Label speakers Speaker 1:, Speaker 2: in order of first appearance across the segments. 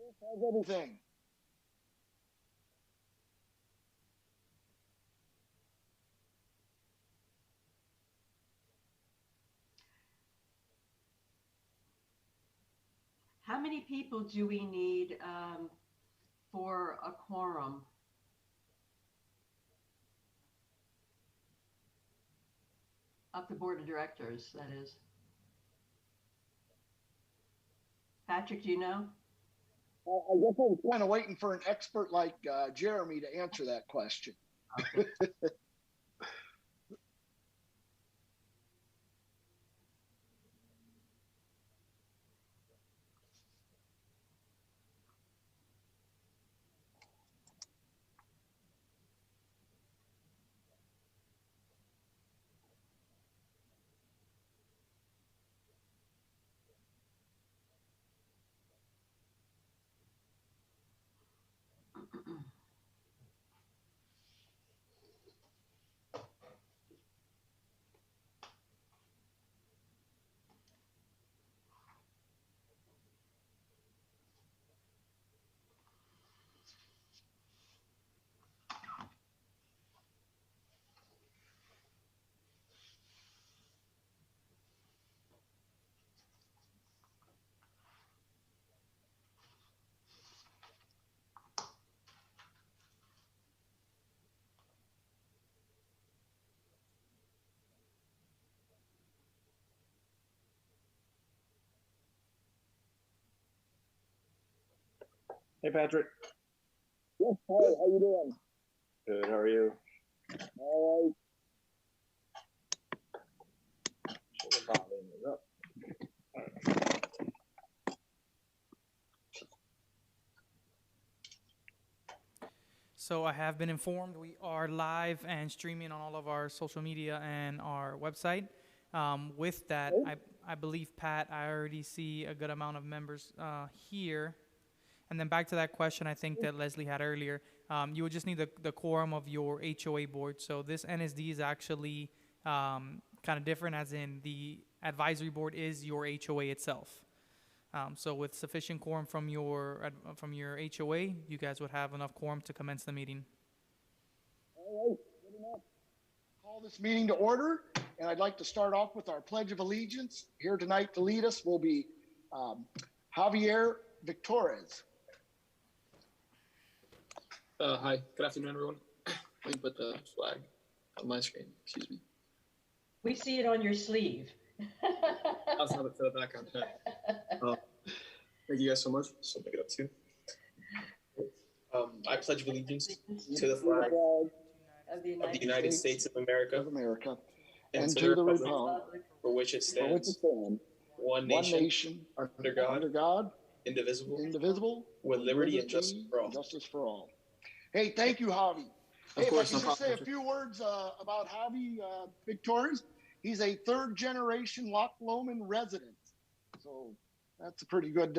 Speaker 1: How's everything?
Speaker 2: How many people do we need for a quorum of the board of directors, that is? Patrick, do you know?
Speaker 1: I guess I was kind of waiting for an expert like Jeremy to answer that question.
Speaker 2: Okay.
Speaker 3: Hey, Patrick.
Speaker 1: Yes, hi, how you doing?
Speaker 3: Good. How are you?
Speaker 1: All
Speaker 3: The volume is up.
Speaker 4: So I have been informed we are live and streaming on all of our social media and our website. With that, I believe, Pat, I already see a good amount of members here. And then back to that question I think that Leslie had earlier, you would just need the quorum of your HOA board. So this NSD is actually kind of different, as in the advisory board is your HOA itself. So with sufficient quorum from your HOA, you guys would have enough quorum to commence the meeting.
Speaker 1: right, good enough. Call this meeting to order, and I'd like to start off with our Pledge of Allegiance. Here tonight to lead us will be Javier Victorez.
Speaker 5: Hi, good afternoon, everyone. Let me put the flag on my screen. Excuse me.
Speaker 2: We see it on your sleeve.
Speaker 5: I'll have it for the background. Thank you guys so much. So pick it up too. I pledge allegiance to the flag
Speaker 2: Of the
Speaker 5: of the United States of America
Speaker 1: Of America.
Speaker 5: and
Speaker 1: And
Speaker 5: to
Speaker 1: to
Speaker 5: the
Speaker 1: the
Speaker 5: republic
Speaker 1: republic
Speaker 5: for which it
Speaker 1: for which it
Speaker 5: stands,
Speaker 1: stands,
Speaker 5: one
Speaker 1: one
Speaker 5: nation,
Speaker 1: nation,
Speaker 5: under God,
Speaker 1: under God,
Speaker 5: indivisible,
Speaker 1: indivisible,
Speaker 5: with liberty and justice for all.
Speaker 1: justice for all. Hey, thank you, Javi.
Speaker 5: Of
Speaker 1: Hey,
Speaker 5: course,
Speaker 1: if I
Speaker 5: no
Speaker 1: can just say a
Speaker 5: problem.
Speaker 1: few words about Javi Victorez. He's a third generation Loch Lomond resident. So that's a pretty good,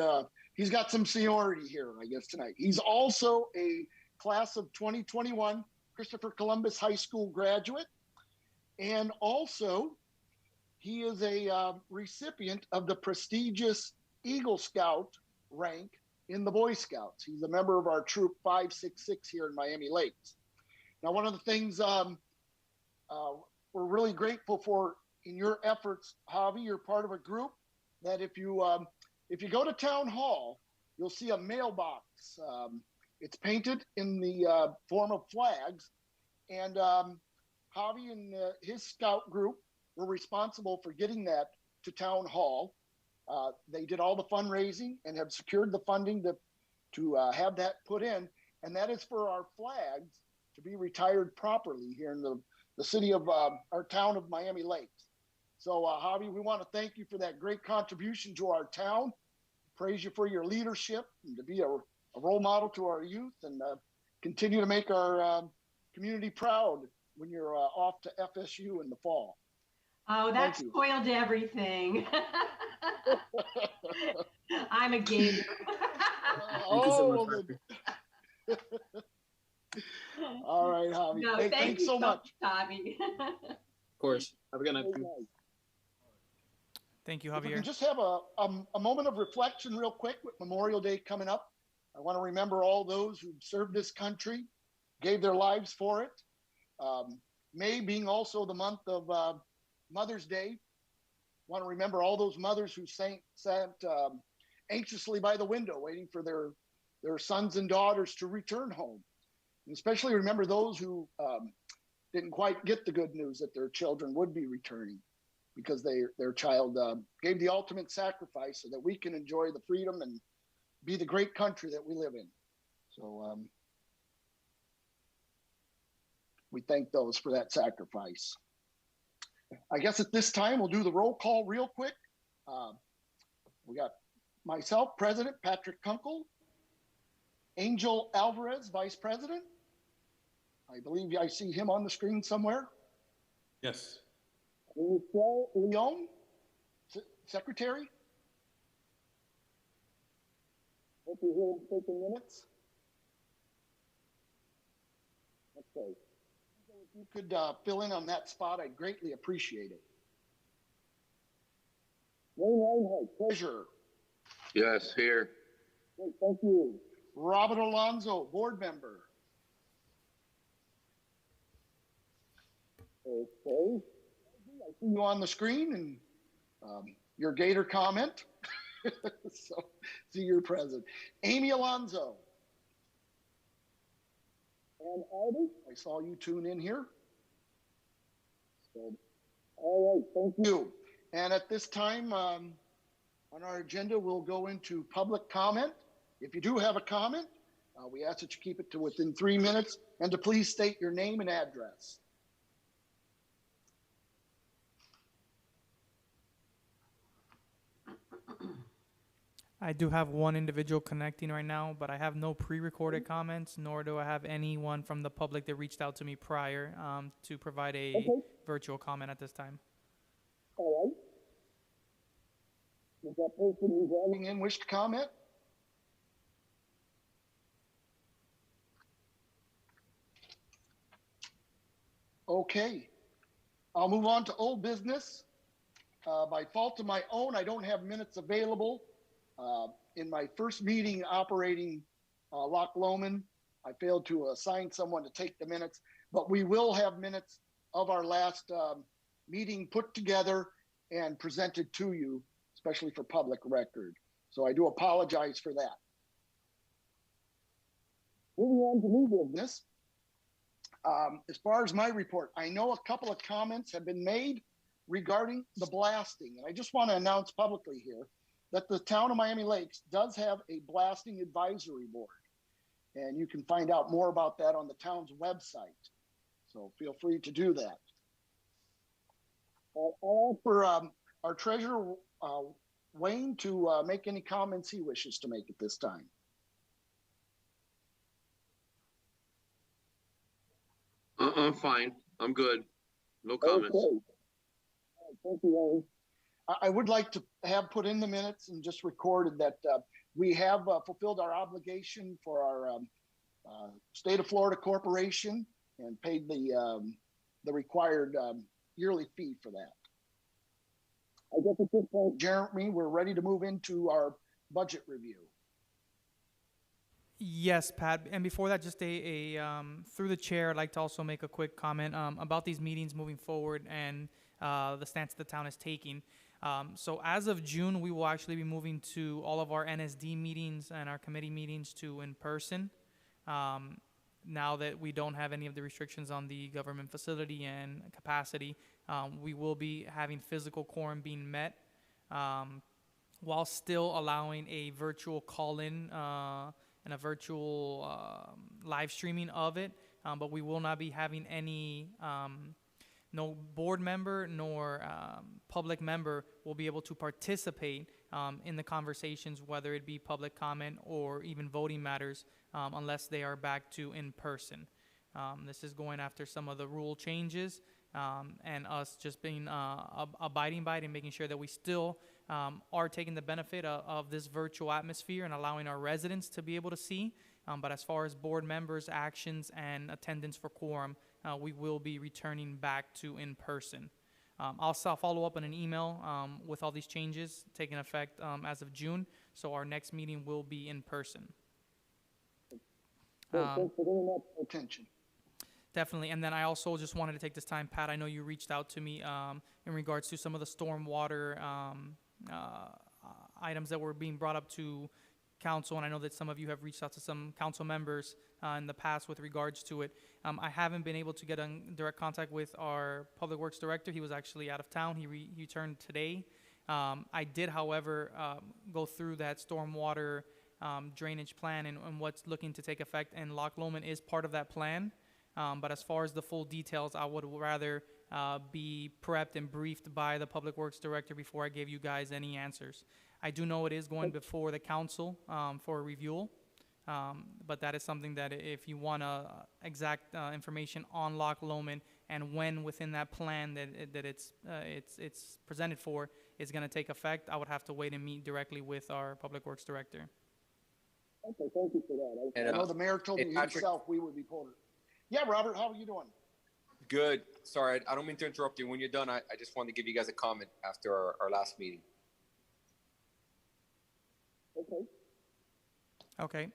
Speaker 1: he's got some seniority here, I guess, tonight. He's also a class of 2021 Christopher Columbus High School graduate. And also, he is a recipient of the prestigious Eagle Scout rank in the Boy Scouts. He's a member of our troop 566 here in Miami Lakes. Now, one of the things we're really grateful for in your efforts, Javi, you're part of a group that if you go to town hall, you'll see a mailbox. It's painted in the form of flags, and Javi and his scout group were responsible for getting that to town hall. They did all the fundraising and have secured the funding to have that put in, and that is for our flags to be retired properly here in the city of our town of Miami Lakes. So, Javi, we want to thank you for that great contribution to our town. Praise you for your leadership and to be a role model to our youth, and continue to make our community proud when you're off to FSU in the fall.
Speaker 2: Oh, that spoiled everything. I'm a gator.
Speaker 1: Oh, all right, Javi.
Speaker 2: No,
Speaker 1: hey, thanks so much,
Speaker 2: Javi.
Speaker 5: Of course. Have a good night.
Speaker 4: Thank you,
Speaker 1: If we
Speaker 4: Javier.
Speaker 1: can just have a moment of reflection real quick with Memorial Day coming up. I want to remember all those who served this country, gave their lives for it. May being also the month of Mother's Day, want to remember all those mothers who sat anxiously by the window waiting for their sons and daughters to return home. And especially remember those who didn't quite get the good news that their children would be returning because their child gave the ultimate sacrifice so that we can enjoy the freedom and be the great country that we live in. So we thank those for that sacrifice. I guess at this time, we'll do the roll call real quick. We got myself, President Patrick Kunkel, Angel Alvarez, Vice President. I believe I see him on the screen somewhere.
Speaker 6: Yes.
Speaker 1: Michelle Leon, Secretary. Hope you're here taking minutes. Okay. If you could fill in on that spot, I'd greatly appreciate it. Wayne Reinhardt, Treasurer.
Speaker 7: Yes, here.
Speaker 1: Great, thank you. Robert Alonso, Board Member. Okay. I see you on the screen and your Gator comment. So, see you're present. Amy Alonso. And Albert, I saw you tune in here. So, all right, thank you. And at this time on our agenda, we'll go into public comment. If you do have a comment, we ask that you keep it to within 3 minutes and to please state your name and address.
Speaker 4: I do have one individual connecting right now, but I have no pre-recorded comments, nor do I have anyone from the public that reached out to me prior to provide a virtual comment at this time.
Speaker 1: All right. Does that person who's logging in wish to comment? Okay. I'll move on to old business. By fault of my own, I don't have minutes available. In my first meeting operating Loch Lomond, I failed to assign someone to take the minutes, but we will have minutes of our last meeting put together and presented to you, especially for public record. So I do apologize for that. Moving on to new business. As far as my report, I know a couple of comments have been made regarding the blasting. And I just want to announce publicly here that the town of Miami Lakes does have a blasting advisory board. And you can find out more about that on the town's website. So feel free to do that. I'll ask for our treasurer, Wayne, to make any comments he wishes to make at this time.
Speaker 7: I'm fine. I'm good. No comments.
Speaker 1: Okay. Thank you, Wayne. I would like to have put in the minutes and just recorded that we have fulfilled our obligation for our State of Florida Corporation and paid the required yearly fee for that. I guess at this point, Jeremy, we're ready to move into our budget review.
Speaker 4: Yes, Pat. And before that, just through the chair, I'd like to also make a quick comment about these meetings moving forward and the stance the town is taking. So as of June, we will actually be moving to all of our NSD meetings and our committee meetings to in person. Now that we don't have any of the restrictions on the government facility and capacity, we will be having physical quorum being met while still allowing a virtual call-in and a virtual live streaming of it. But we will not be having any no board member nor public member will be able to participate in the conversations, whether it be public comment or even voting matters, unless they are back to in person. This is going after some of the rule changes and us just being abiding by it and making sure that we still are taking the benefit of this virtual atmosphere and allowing our residents to be able to see. But as far as board members' actions and attendance for quorum, we will be returning back to in person. I'll follow up on an email with all these changes taking effect as of June, so our next meeting will be in person.
Speaker 1: Thanks for bringing that to attention.
Speaker 4: Definitely. And then I also just wanted to take this time, Pat, I know you reached out to me in regards to some of the stormwater items that were being brought up to council, and I know that some of you have reached out to some council members in the past with regards to it. I haven't been able to get in direct contact with our Public Works Director. He was actually out of town. He returned today. I did, however, go through that stormwater drainage plan and what's looking to take effect, and Loch Lomond is part of that plan. But as far as the full details, I would rather be prepped and briefed by the Public Works Director before I gave you guys any answers. I do know it is going before the council for a review, but that is something that if you want exact information on Loch Lomond and when within that plan that it's presented for is going to take effect, I would have to wait and meet directly with our Public Works Director.
Speaker 1: Okay, thank you for that.
Speaker 6: And,
Speaker 1: I know the mayor told
Speaker 6: hey,
Speaker 1: me
Speaker 6: Patrick.
Speaker 1: himself we would report it. Yeah, Robert, how are you doing?
Speaker 6: Good. Sorry, I don't mean to interrupt you. When you're done, I just wanted to give you guys a comment after our last meeting.
Speaker 1: Okay.
Speaker 4: Okay.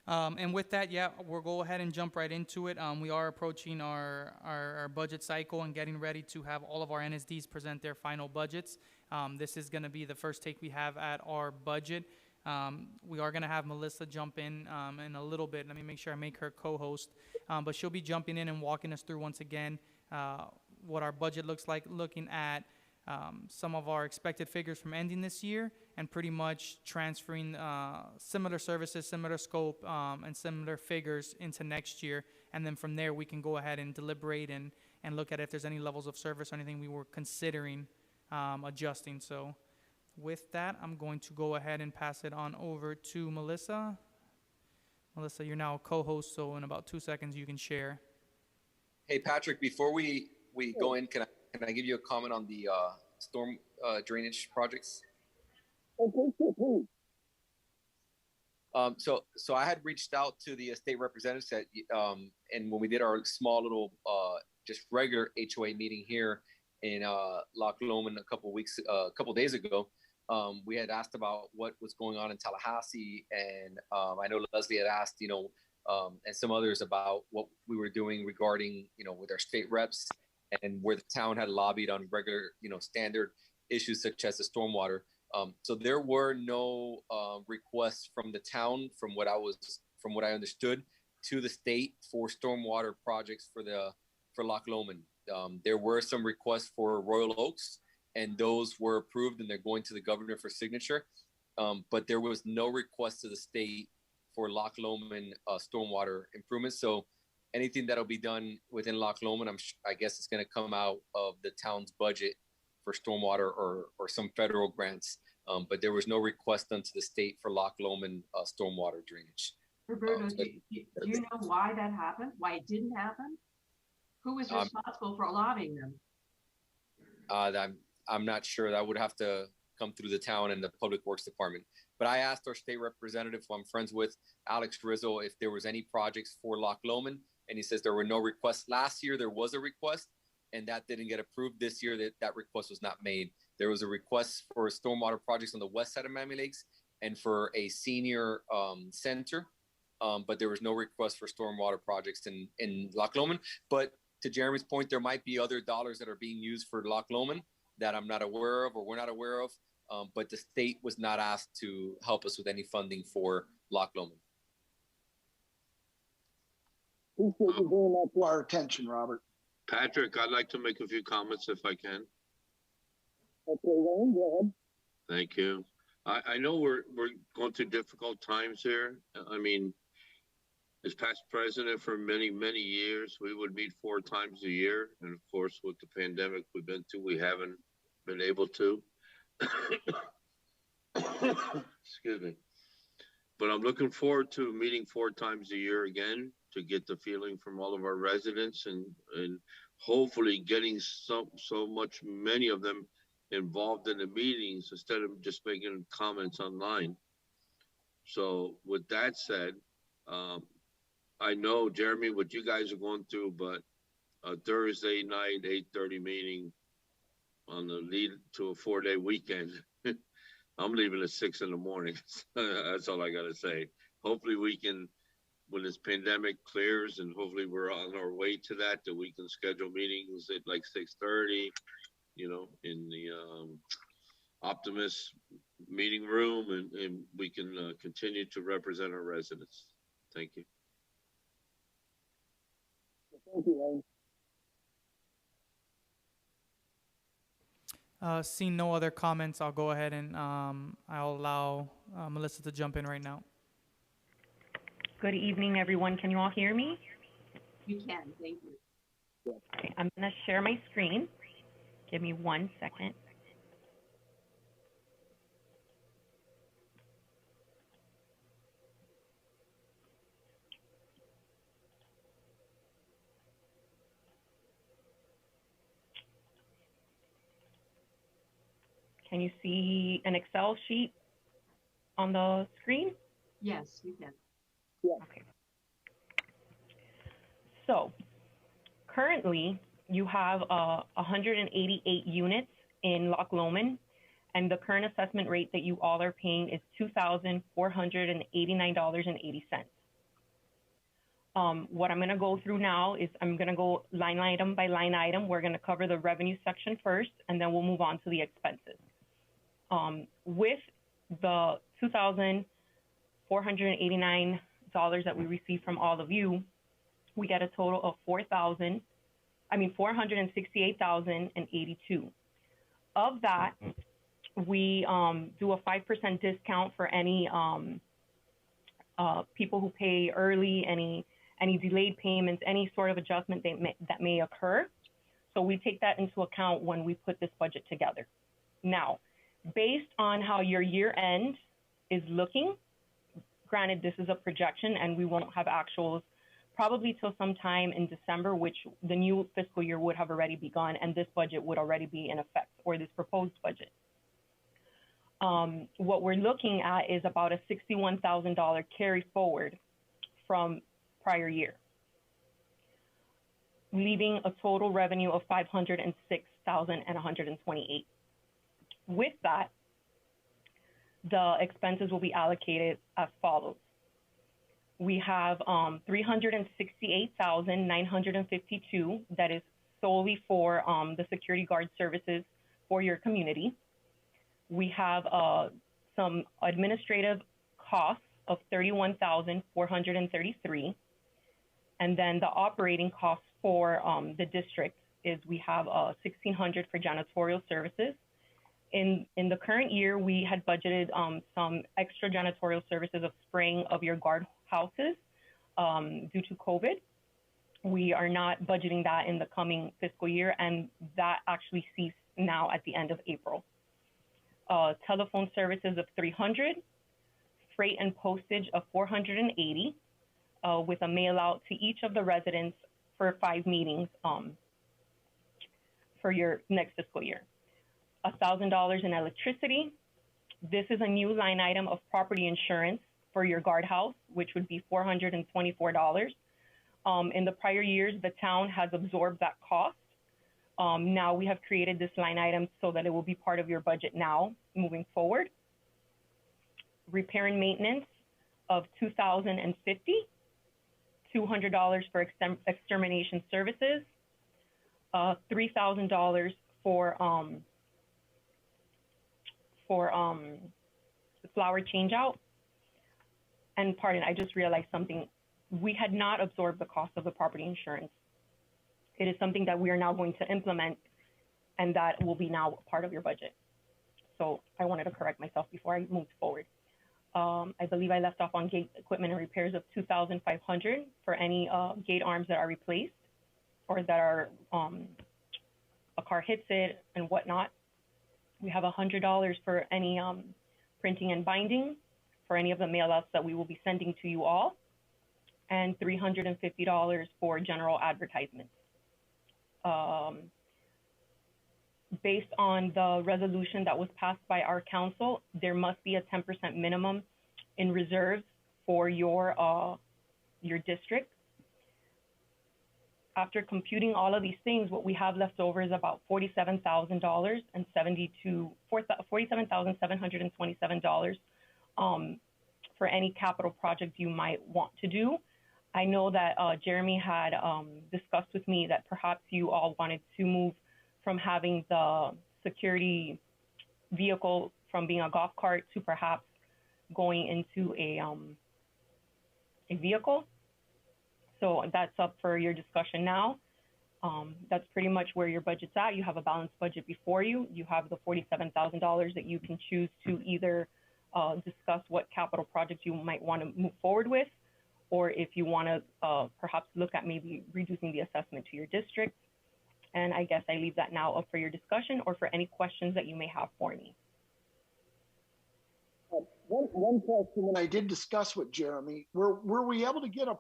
Speaker 4: And with that, yeah, we'll go ahead and jump right into it. We are approaching our budget cycle and getting ready to have all of our NSDs present their final budgets. This is going to be the first take we have at our budget. We are going to have Melissa jump in a little bit. Let me make sure I make her co-host. But she'll be jumping in and walking us through once again what our budget looks like, looking at some of our expected figures from ending this year and pretty much transferring similar services, similar scope, and similar figures into next year. And then from there, we can go ahead and deliberate and look at if there's any levels of service or anything we were considering adjusting. So with that, I'm going to go ahead and pass it on over to Melissa. Melissa, you're now a co-host, so in about 2 seconds you can share.
Speaker 6: Hey, Patrick, before we go in, can I give you a comment on the storm drainage projects?
Speaker 1: Okay, please.
Speaker 6: So I had reached out to the state representatives and when we did our small little just regular HOA meeting here in Loch Lomond a couple days ago, we had asked about what was going on in Tallahassee, and I know Leslie had asked, and some others about what we were doing regarding, with our state reps and where the town had lobbied on regular, standard issues such as the stormwater. So there were no requests from the town, from what I understood, to the state for stormwater projects for Loch Lomond. There were some requests for Royal Oaks, and those were approved, and they're going to the governor for signature. But there was no request to the state for Loch Lomond stormwater improvements. So anything that'll be done within Loch Lomond, I guess it's going to come out of the town's budget for stormwater or some federal grants. But there was no request done to the state for Loch Lomond stormwater drainage.
Speaker 2: Roberto, do you know why that happened? Why it didn't happen? Who was responsible for lobbying them?
Speaker 6: I'm not sure. That would have to come through the town and the Public Works Department. But I asked our state representative, who I'm friends with, Alex Rizzo, if there was any projects for Loch Lomond, and he says there were no requests. Last year there was a request, and that didn't get approved. This year that request was not made. There was a request for stormwater projects on the west side of Miami Lakes and for a senior center, but there was no request for stormwater projects in Loch Lomond. But to Jeremy's point, there might be other dollars that are being used for Loch Lomond that I'm not aware of or we're not aware of, but the state was not asked to help us with any funding for Loch Lomond.
Speaker 1: Appreciate you bringing that to our attention, Robert.
Speaker 7: Patrick, I'd like to make a few comments if I can.
Speaker 1: Okay, Wayne, go ahead.
Speaker 7: Thank you. I know we're going through difficult times here. I mean, as past president for many, many years, we would meet 4 times a year. And of course, with the pandemic we've been through, we haven't been able to. Excuse me. But I'm looking forward to meeting 4 times a year again to get the feeling from all of our residents and hopefully getting so many of them involved in the meetings instead of just making comments online. So with that said, I know, Jeremy, what you guys are going through, but a Thursday night, 8:30 meeting on the lead to a 4-day weekend, I'm leaving at 6 in the morning. That's all I got to say. Hopefully we can when this pandemic clears, and hopefully we're on our way to that, that we can schedule meetings at like 6:30, you know, in the Optimus meeting room, and we can continue to represent our residents. Thank you.
Speaker 1: Thank you, Lane.
Speaker 4: Seeing no other comments, I'll go ahead and I'll allow Melissa to jump in right now.
Speaker 8: Good evening, everyone. Can you all hear me?
Speaker 2: You can, thank you.
Speaker 8: Okay, I'm going to share my screen. Give me 1 second. Can you see an Excel sheet on the screen?
Speaker 2: Yes, you can.
Speaker 8: Okay. So currently you have 188 units in Loch Lomond, and the current assessment rate that you all are paying is $2,489.80. What I'm going to go through now is I'm going to go line item by line item. We're going to cover the revenue section first, and then we'll move on to the expenses. With the $2,489 that we receive from all of you, we get a total of $468,082. Of that, we do a 5% discount for any people who pay early, any delayed payments, any sort of adjustment that may occur. So we take that into account when we put this budget together. Now, based on how your year end is looking, granted, this is a projection and we won't have actuals probably till sometime in December, which the new fiscal year would have already begun and this budget would already be in effect, or this proposed budget. What we're looking at is about a $61,000 carry forward from prior year, leaving a total revenue of $506,128. With that, the expenses will be allocated as follows. We have $368,952 that is solely for the security guard services for your community. We have some administrative costs of $31,433, and then the operating costs for the district is we have $1,600 for janitorial services. In the current year, we had budgeted some extra janitorial services of spraying of your guard houses due to COVID. We are not budgeting that in the coming fiscal year, and that actually ceased now at the end of April. Telephone services of $300, freight and postage of $480, with a mail out to each of the residents for 5 meetings for your next fiscal year. $1,000 in electricity. This is a new line item of property insurance for your guardhouse, which would be $424. In the prior years, the town has absorbed that cost. Now we have created this line item so that it will be part of your budget now moving forward. Repair and maintenance of $2,050, $200 for extermination services, $3,000 for the flower change out. And pardon, I just realized something. We had not absorbed the cost of the property insurance. It is something that we are now going to implement, and that will be now part of your budget. So I wanted to correct myself before I moved forward. I believe I left off on gate equipment and repairs of $2,500 for any gate arms that are replaced or that are a car hits it and whatnot. We have $100 for any printing and binding for any of the mail-outs that we will be sending to you all, and $350 for general advertisements. Based on the resolution that was passed by our council, there must be a 10% minimum in reserves for your district. After computing all of these things, what we have left over is about $47,000 and $47,727 for any capital project you might want to do. I know that Jeremy had discussed with me that perhaps you all wanted to move from having the security vehicle from being a golf cart to perhaps going into a vehicle. So that's up for your discussion now. That's pretty much where your budget's at. You have a balanced budget before you. You have the $47,000 that you can choose to either discuss what capital projects you might want to move forward with, or if you want to perhaps look at maybe reducing the assessment to your district. And I guess I leave that now up for your discussion or for any questions that you may have for me.
Speaker 1: One question that I did discuss with Jeremy, were we able to get a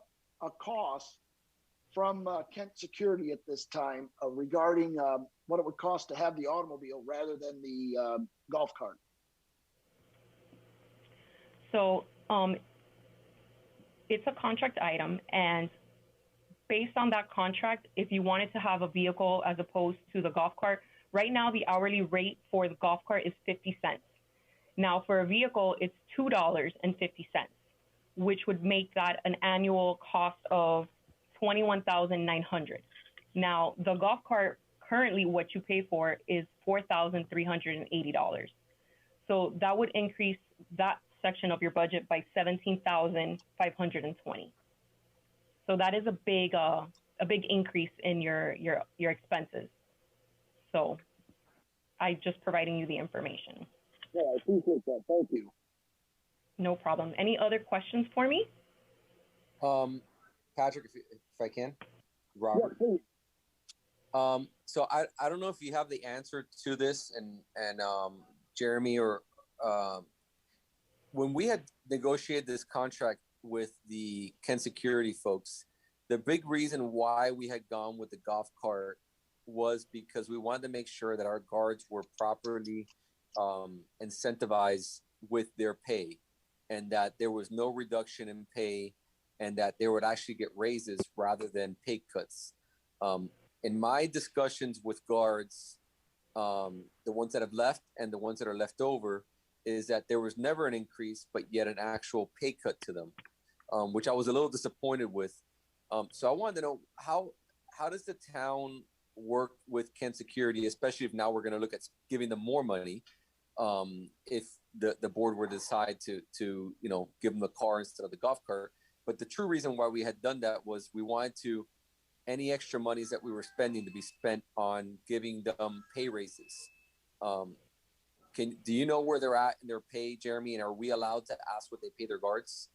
Speaker 1: cost from Kent Security at this time regarding what it would cost to have the automobile rather than the golf cart?
Speaker 8: So it's a contract item, and based on that contract, if you wanted to have a vehicle as opposed to the golf cart, right now the hourly rate for the golf cart is 50 cents. Now for a vehicle, it's $2.50, which would make that an annual cost of $21,900. Now the golf cart, currently what you pay for is $4,380. So that would increase that section of your budget by $17,520. So that is a big increase in your expenses. So I'm just providing you the information.
Speaker 1: Yeah, I appreciate that. Thank you.
Speaker 8: No problem. Any other questions for me?
Speaker 6: Patrick, if I can, Robert.
Speaker 1: Yeah, please.
Speaker 6: So I don't know if you have the answer to this, and Jeremy, or when we had negotiated this contract with the Kent Security folks, the big reason why we had gone with the golf cart was because we wanted to make sure that our guards were properly incentivized with their pay, and that there was no reduction in pay, and that they would actually get raises rather than pay cuts. In my discussions with guards, the ones that have left and the ones that are left over, is that there was never an increase, but yet an actual pay cut to them, which I was a little disappointed with. So I wanted to know, how does the town work with Kent Security, especially if now we're going to look at giving them more money, if the board were to decide to give them a car instead of the golf cart. But the true reason why we had done that was we wanted any extra monies that we were spending to be spent on giving them pay raises. Do you know where they're at in their pay, Jeremy? And are we allowed to ask what they pay their guards?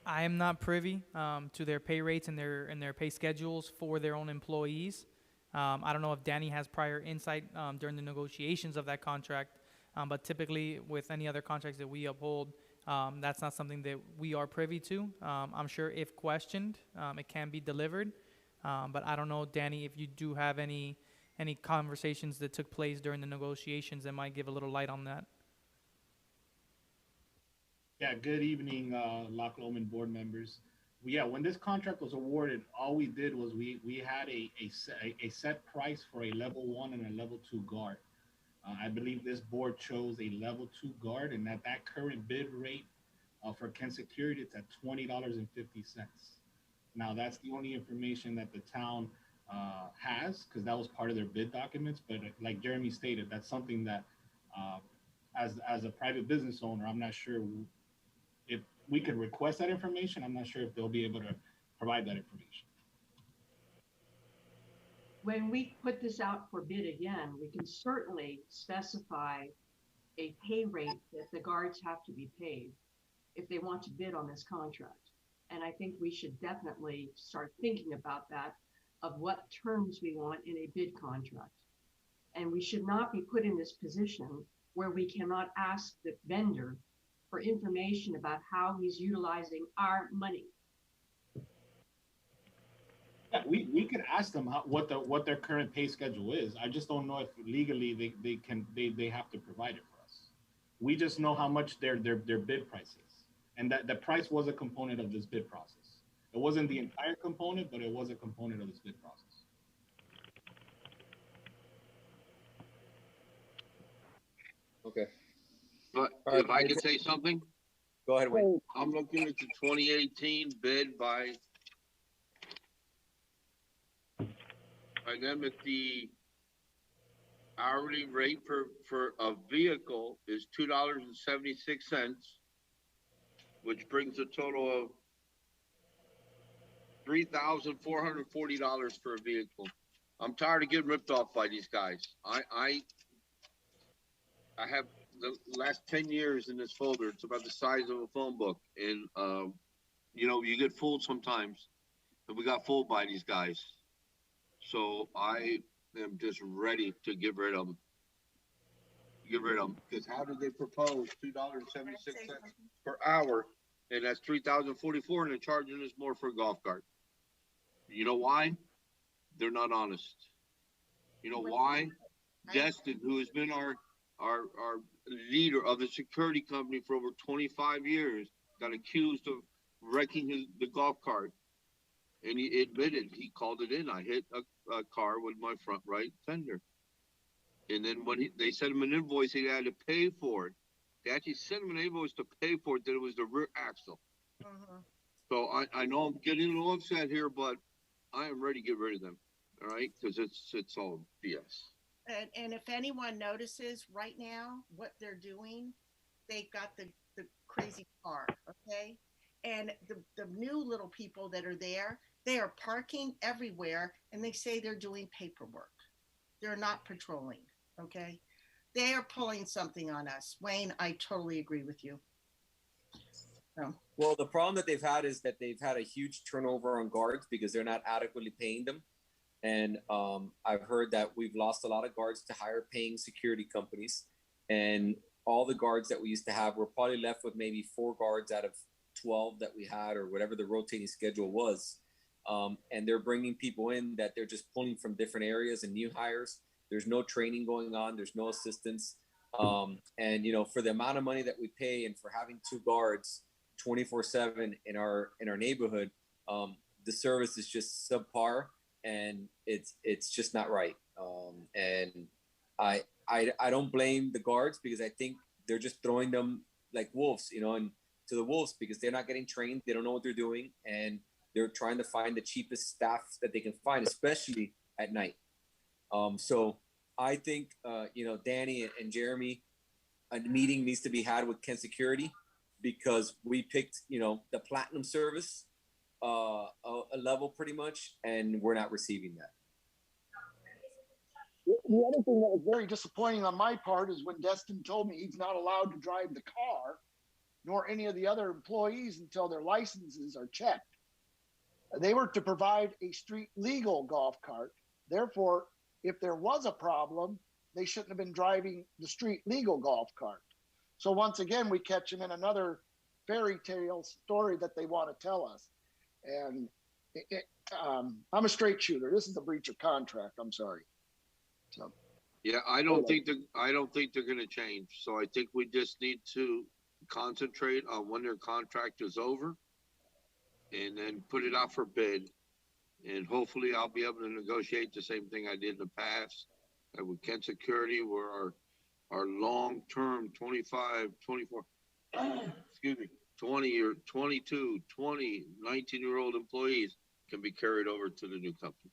Speaker 4: I am not privy to their pay rates and their pay schedules for their own employees. I don't know if Danny has prior insight during the negotiations of that contract, but typically with any other contracts that we uphold, that's not something that we are privy to. I'm sure if questioned, it can be delivered, but I don't know, Danny, if you do have any conversations that took place during the negotiations that might give a little light on that.
Speaker 9: Yeah, good evening, Loch Lomond board members. When this contract was awarded, all we did was we had a set price for a level 1 and a level 2 guard. I believe this board chose a level 2 guard, and at that current bid rate for Kent Security, it's at $20.50. Now, that's the only information that the town has, because that was part of their bid documents. But like Jeremy stated, that's something that as a private business owner, I'm not sure if we could request that information. I'm not sure if they'll be able to provide that information.
Speaker 2: When we put this out for bid again, we can certainly specify a pay rate that the guards have to be paid if they want to bid on this contract. And I think we should definitely start thinking about that, of what terms we want in a bid contract. And we should not be put in this position where we cannot ask the vendor for information about how he's utilizing our money.
Speaker 9: Yeah, we could ask them what their current pay schedule is. I just don't know if legally they have to provide it for us. We just know how much their bid price is, and that the price was a component of this bid process. It wasn't the entire component, but it was a component of this bid process.
Speaker 6: Okay.
Speaker 7: But if I could say something,
Speaker 6: Go ahead, Wayne.
Speaker 7: I'm looking at the 2018 bid by them at the hourly rate for a vehicle is $2.76, which brings a total of $3,440 for a vehicle. I'm tired of getting ripped off by these guys. I have the last 10 years in this folder. It's about the size of a phone book. And, you know, you get fooled sometimes. And we got fooled by these guys. So I am just ready to get rid of them. Get rid of them. Because how did they propose $2.76 per hour? And that's $3,044, and they're charging us more for a golf cart. You know why? They're not honest. You know why? Destin, who has been our leader of the security company for over 25 years, got accused of wrecking the golf cart. And he admitted, he called it in. I hit a car with my front right fender. And then when they sent him an invoice, he had to pay for it. They actually sent him an invoice to pay for it, that it was the rear axle. So I know I'm getting a little upset here, but I am ready to get rid of them. All right? Because it's all BS.
Speaker 10: And if anyone notices right now what they're doing, they've got the crazy car, okay? And the new little people that are there, they are parking everywhere, and they say they're doing paperwork. They're not patrolling, okay? They are pulling something on us. Wayne, I totally agree with you. So.
Speaker 6: Well, the problem that they've had is that they've had a huge turnover on guards because they're not adequately paying them. And I've heard that we've lost a lot of guards to higher paying security companies. And all the guards that we used to have, we're probably left with maybe 4 guards out of 12 that we had, or whatever the rotating schedule was. And they're bringing people in that they're just pulling from different areas and new hires. There's no training going on. There's no assistance. And, you know, for the amount of money that we pay and for having 2 guards 24/7 in our neighborhood, the service is just subpar, and it's just not right. And I don't blame the guards, because I think they're just throwing them like wolves, you know, and to the wolves, because they're not getting trained. They don't know what they're doing, and they're trying to find the cheapest staff that they can find, especially at night. So I think, you know, Danny and Jeremy, a meeting needs to be had with Kent Security, because we picked, you know, the platinum service, a level pretty much, and we're not receiving that.
Speaker 1: The other thing that was very disappointing on my part is when Destin told me he's not allowed to drive the car, nor any of the other employees, until their licenses are checked. They were to provide a street legal golf cart. Therefore, if there was a problem, they shouldn't have been driving the street legal golf cart. So once again, we catch them in another fairy tale story that they want to tell us. And I'm a straight shooter. This is a breach of contract. I'm sorry. So.
Speaker 7: Yeah, I don't think they're going to change. So I think we just need to concentrate on when their contract is over, and then put it out for bid. And hopefully I'll be able to negotiate the same thing I did in the past with Kent Security, where our long-term 25, 24, excuse me, 20 or 22, 20, 19-year-old employees can be carried over to the new company.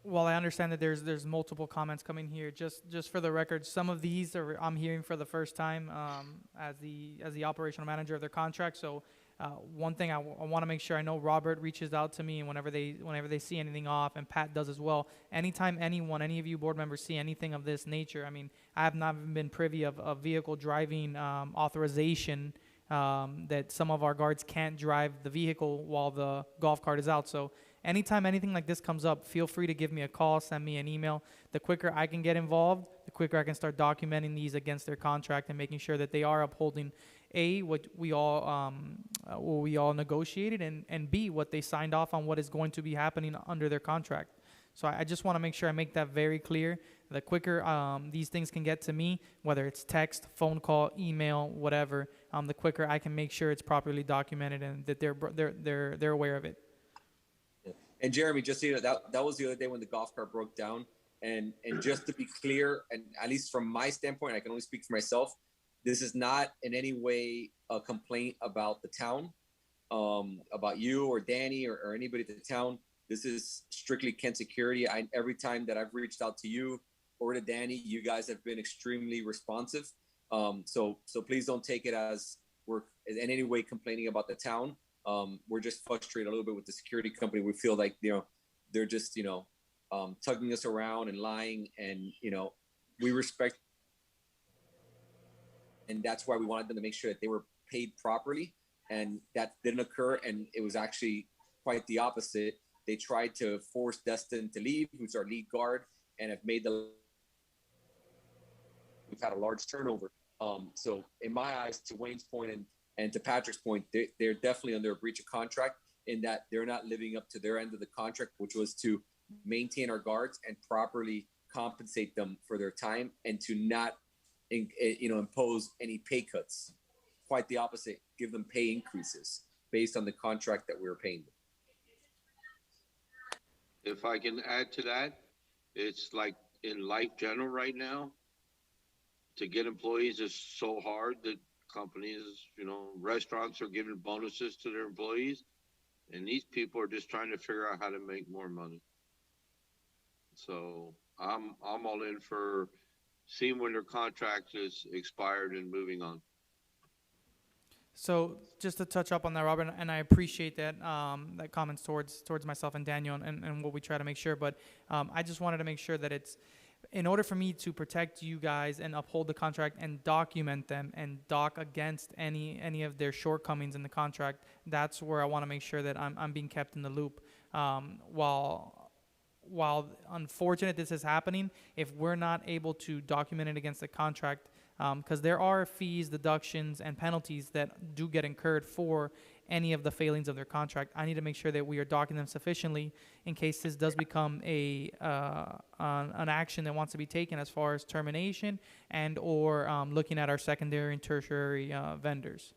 Speaker 4: Well, I understand that there's multiple comments coming here. Just for the record, some of these I'm hearing for the first time as the operational manager of their contract. So one thing I want to make sure I know, Robert reaches out to me whenever they see anything off, and Pat does as well. Anytime any of you board members see anything of this nature, I mean, I have not been privy of vehicle driving authorization, that some of our guards can't drive the vehicle while the golf cart is out. So anytime anything like this comes up, feel free to give me a call, send me an email. The quicker I can get involved, the quicker I can start documenting these against their contract and making sure that they are upholding A, what we all negotiated, and B, what they signed off on, what is going to be happening under their contract. So I just want to make sure I make that very clear. The quicker these things can get to me, whether it's text, phone call, email, whatever, the quicker I can make sure it's properly documented and that they're aware of it.
Speaker 6: And Jeremy, just so you know, that was the other day when the golf cart broke down. And just to be clear, and at least from my standpoint, I can only speak for myself. This is not in any way a complaint about the town, about you or Danny or anybody at the town. This is strictly Kent Security. Every time that I've reached out to you or to Danny, you guys have been extremely responsive. So please don't take it as we're in any way complaining about the town. We're just frustrated a little bit with the security company. We feel like, they're just, tugging us around and lying, and, we respect. And that's why we wanted them to make sure that they were paid properly. And that didn't occur. And it was actually quite the opposite. They tried to force Destin to leave, who's our lead guard, and have made we've had a large turnover. So in my eyes, to Wayne's point and to Patrick's point, they're definitely under a breach of contract in that they're not living up to their end of the contract, which was to maintain our guards and properly compensate them for their time, and to not impose any pay cuts. Quite the opposite, give them pay increases based on the contract that we were paying them.
Speaker 7: If I can add to that, it's like in life general right now, to get employees is so hard that companies, restaurants are giving bonuses to their employees, and these people are just trying to figure out how to make more money. So I'm all in for seeing when their contract is expired and moving on.
Speaker 4: So just to touch up on that, Robert, and I appreciate that that comments towards myself and Daniel and what we try to make sure. But I just wanted to make sure that it's, in order for me to protect you guys and uphold the contract and document them and dock against any of their shortcomings in the contract, that's where I want to make sure that I'm being kept in the loop. While unfortunate this is happening, if we're not able to document it against the contract, because there are fees, deductions, and penalties that do get incurred for any of the failings of their contract, I need to make sure that we are documenting them sufficiently in case this does become an action that wants to be taken as far as termination and or looking at our secondary and tertiary vendors.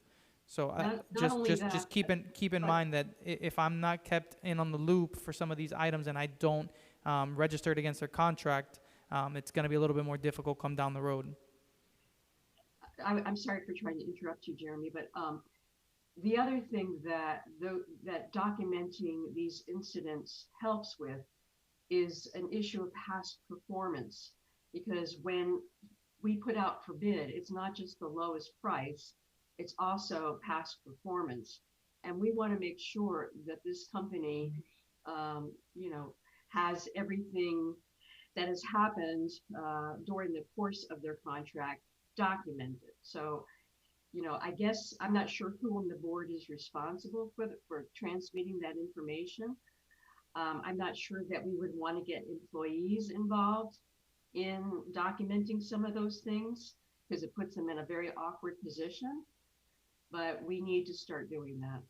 Speaker 4: So just keep in mind that if I'm not kept in on the loop for some of these items and I don't register it against their contract, it's going to be a little bit more difficult come down the road.
Speaker 2: I'm sorry for trying to interrupt you, Jeremy, but the other thing that documenting these incidents helps with is an issue of past performance, because when we put out for bid, it's not just the lowest price, it's also past performance. And we want to make sure that this company, has everything that has happened during the course of their contract documented. So, I guess I'm not sure who on the board is responsible for transmitting that information. I'm not sure that we would want to get employees involved in documenting some of those things, because it puts them in a very awkward position. But we need to start doing that.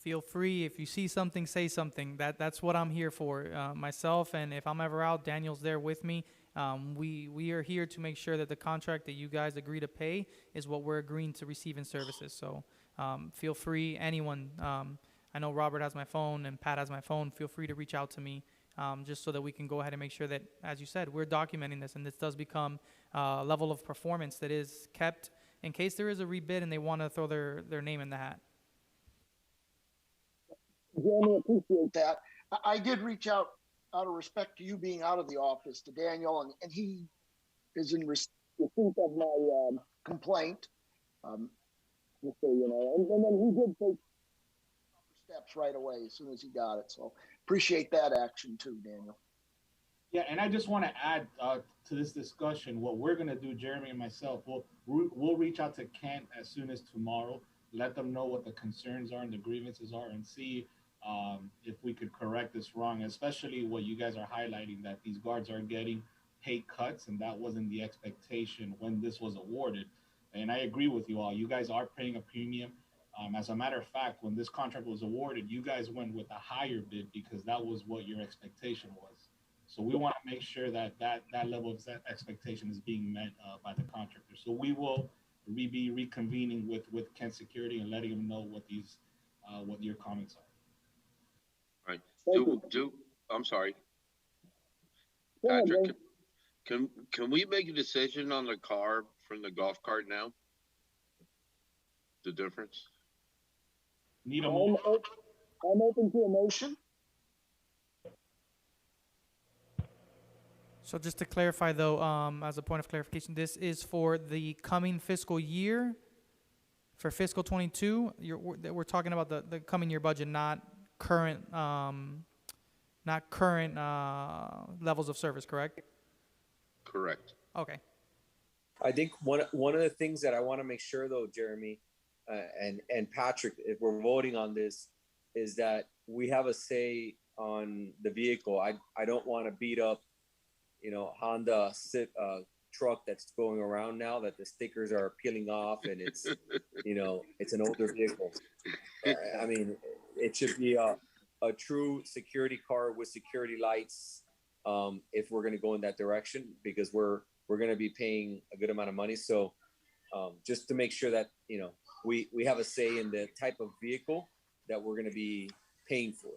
Speaker 4: Feel free, if you see something, say something. That's what I'm here for, myself. And if I'm ever out, Daniel's there with me. We are here to make sure that the contract that you guys agree to pay is what we're agreeing to receive in services. So feel free, anyone. I know Robert has my phone and Pat has my phone. Feel free to reach out to me, just so that we can go ahead and make sure that, as you said, we're documenting this and this does become a level of performance that is kept in case there is a rebid and they want to throw their name in the hat.
Speaker 1: Jeremy, appreciate that. I did reach out of respect to you being out of the office to Daniel, and he is in receipt of my complaint. Just so you know, and then he did take steps right away as soon as he got it. So appreciate that action too, Daniel.
Speaker 9: Yeah, and I just want to add to this discussion, what we're going to do, Jeremy and myself, we'll reach out to Kent as soon as tomorrow, let them know what the concerns are and the grievances are, and see if we could correct this wrong, especially what you guys are highlighting, that these guards are getting pay cuts, and that wasn't the expectation when this was awarded. And I agree with you all. You guys are paying a premium. As a matter of fact, when this contract was awarded, you guys went with a higher bid because that was what your expectation was. So we want to make sure that level of expectation is being met by the contractor. So we will be reconvening with Kent Security and letting them know what what your comments are.
Speaker 7: Right. I'm sorry. Patrick, can we make a decision on the car from the golf cart now? The difference?
Speaker 9: Need a
Speaker 1: I'm,
Speaker 9: motion?
Speaker 1: I'm open to a motion.
Speaker 4: So just to clarify, though, as a point of clarification, this is for the coming fiscal year, for fiscal 22. We're talking about the coming year budget, not current levels of service, correct?
Speaker 7: Correct.
Speaker 4: Okay.
Speaker 6: I think one of the things that I want to make sure, though, Jeremy, and Patrick, if we're voting on this, is that we have a say on the vehicle. I don't want to beat up, Honda truck that's going around now that the stickers are peeling off, and it's it's an older vehicle. I mean, it should be a true security car with security lights, if we're going to go in that direction, because we're going to be paying a good amount of money. So just to make sure that we have a say in the type of vehicle that we're going to be paying for.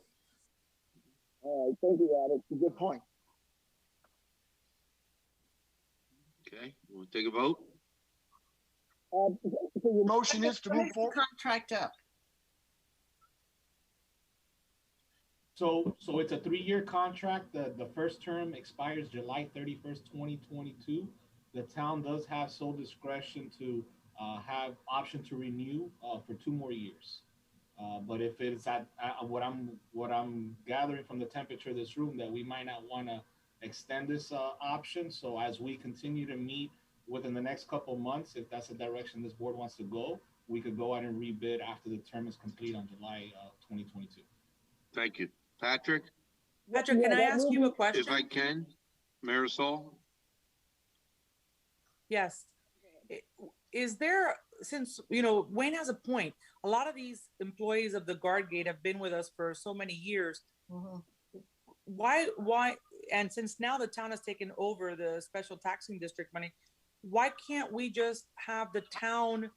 Speaker 1: All right, thank you, Adam. It's a good point.
Speaker 7: Okay, we'll take a vote.
Speaker 1: So your motion is to move forward.
Speaker 10: Contract up.
Speaker 9: So it's a 3-year contract. The first term expires July 31st, 2022. The town does have sole discretion to have option to renew for 2 more years. But if it's at what I'm gathering from the temperature of this room, that we might not want to extend this option. So as we continue to meet within the next couple months, if that's the direction this board wants to go, we could go out and rebid after the term is complete on July 2022.
Speaker 7: Thank you. Patrick?
Speaker 11: Patrick, can I ask you a question?
Speaker 7: If I can, Marisol?
Speaker 11: Yes. Is there, since, Wayne has a point, a lot of these employees of the Guard Gate have been with us for so many years.
Speaker 10: Mhm.
Speaker 11: Why, and since now the town has taken over the special taxing district money, why can't we just have the town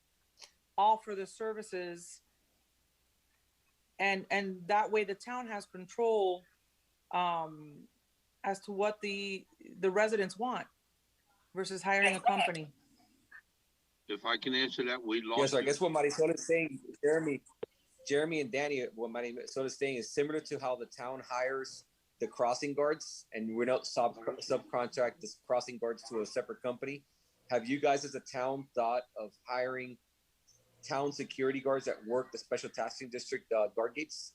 Speaker 11: offer the services, and that way the town has control as to what the residents want versus hiring a company?
Speaker 7: If I can answer that, we lost.
Speaker 6: Yes, so I guess what Marisol is saying, Jeremy and Danny, what Marisol is saying is similar to how the town hires the crossing guards, and we don't subcontract the crossing guards to a separate company. Have you guys as a town thought of hiring town security guards that work the special taxing district guard gates?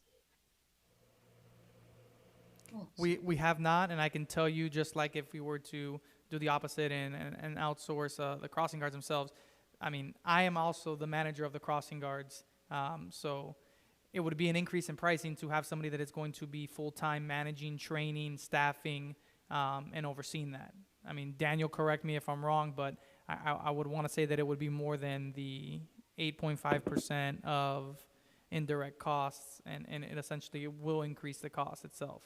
Speaker 4: We have not, and I can tell you, just like if we were to do the opposite and outsource the crossing guards themselves, I mean, I am also the manager of the crossing guards, so it would be an increase in pricing to have somebody that is going to be full-time managing, training, staffing, and overseeing that. I mean, Daniel, correct me if I'm wrong, but I would want to say that it would be more than the 8.5% of indirect costs, and it essentially will increase the cost itself.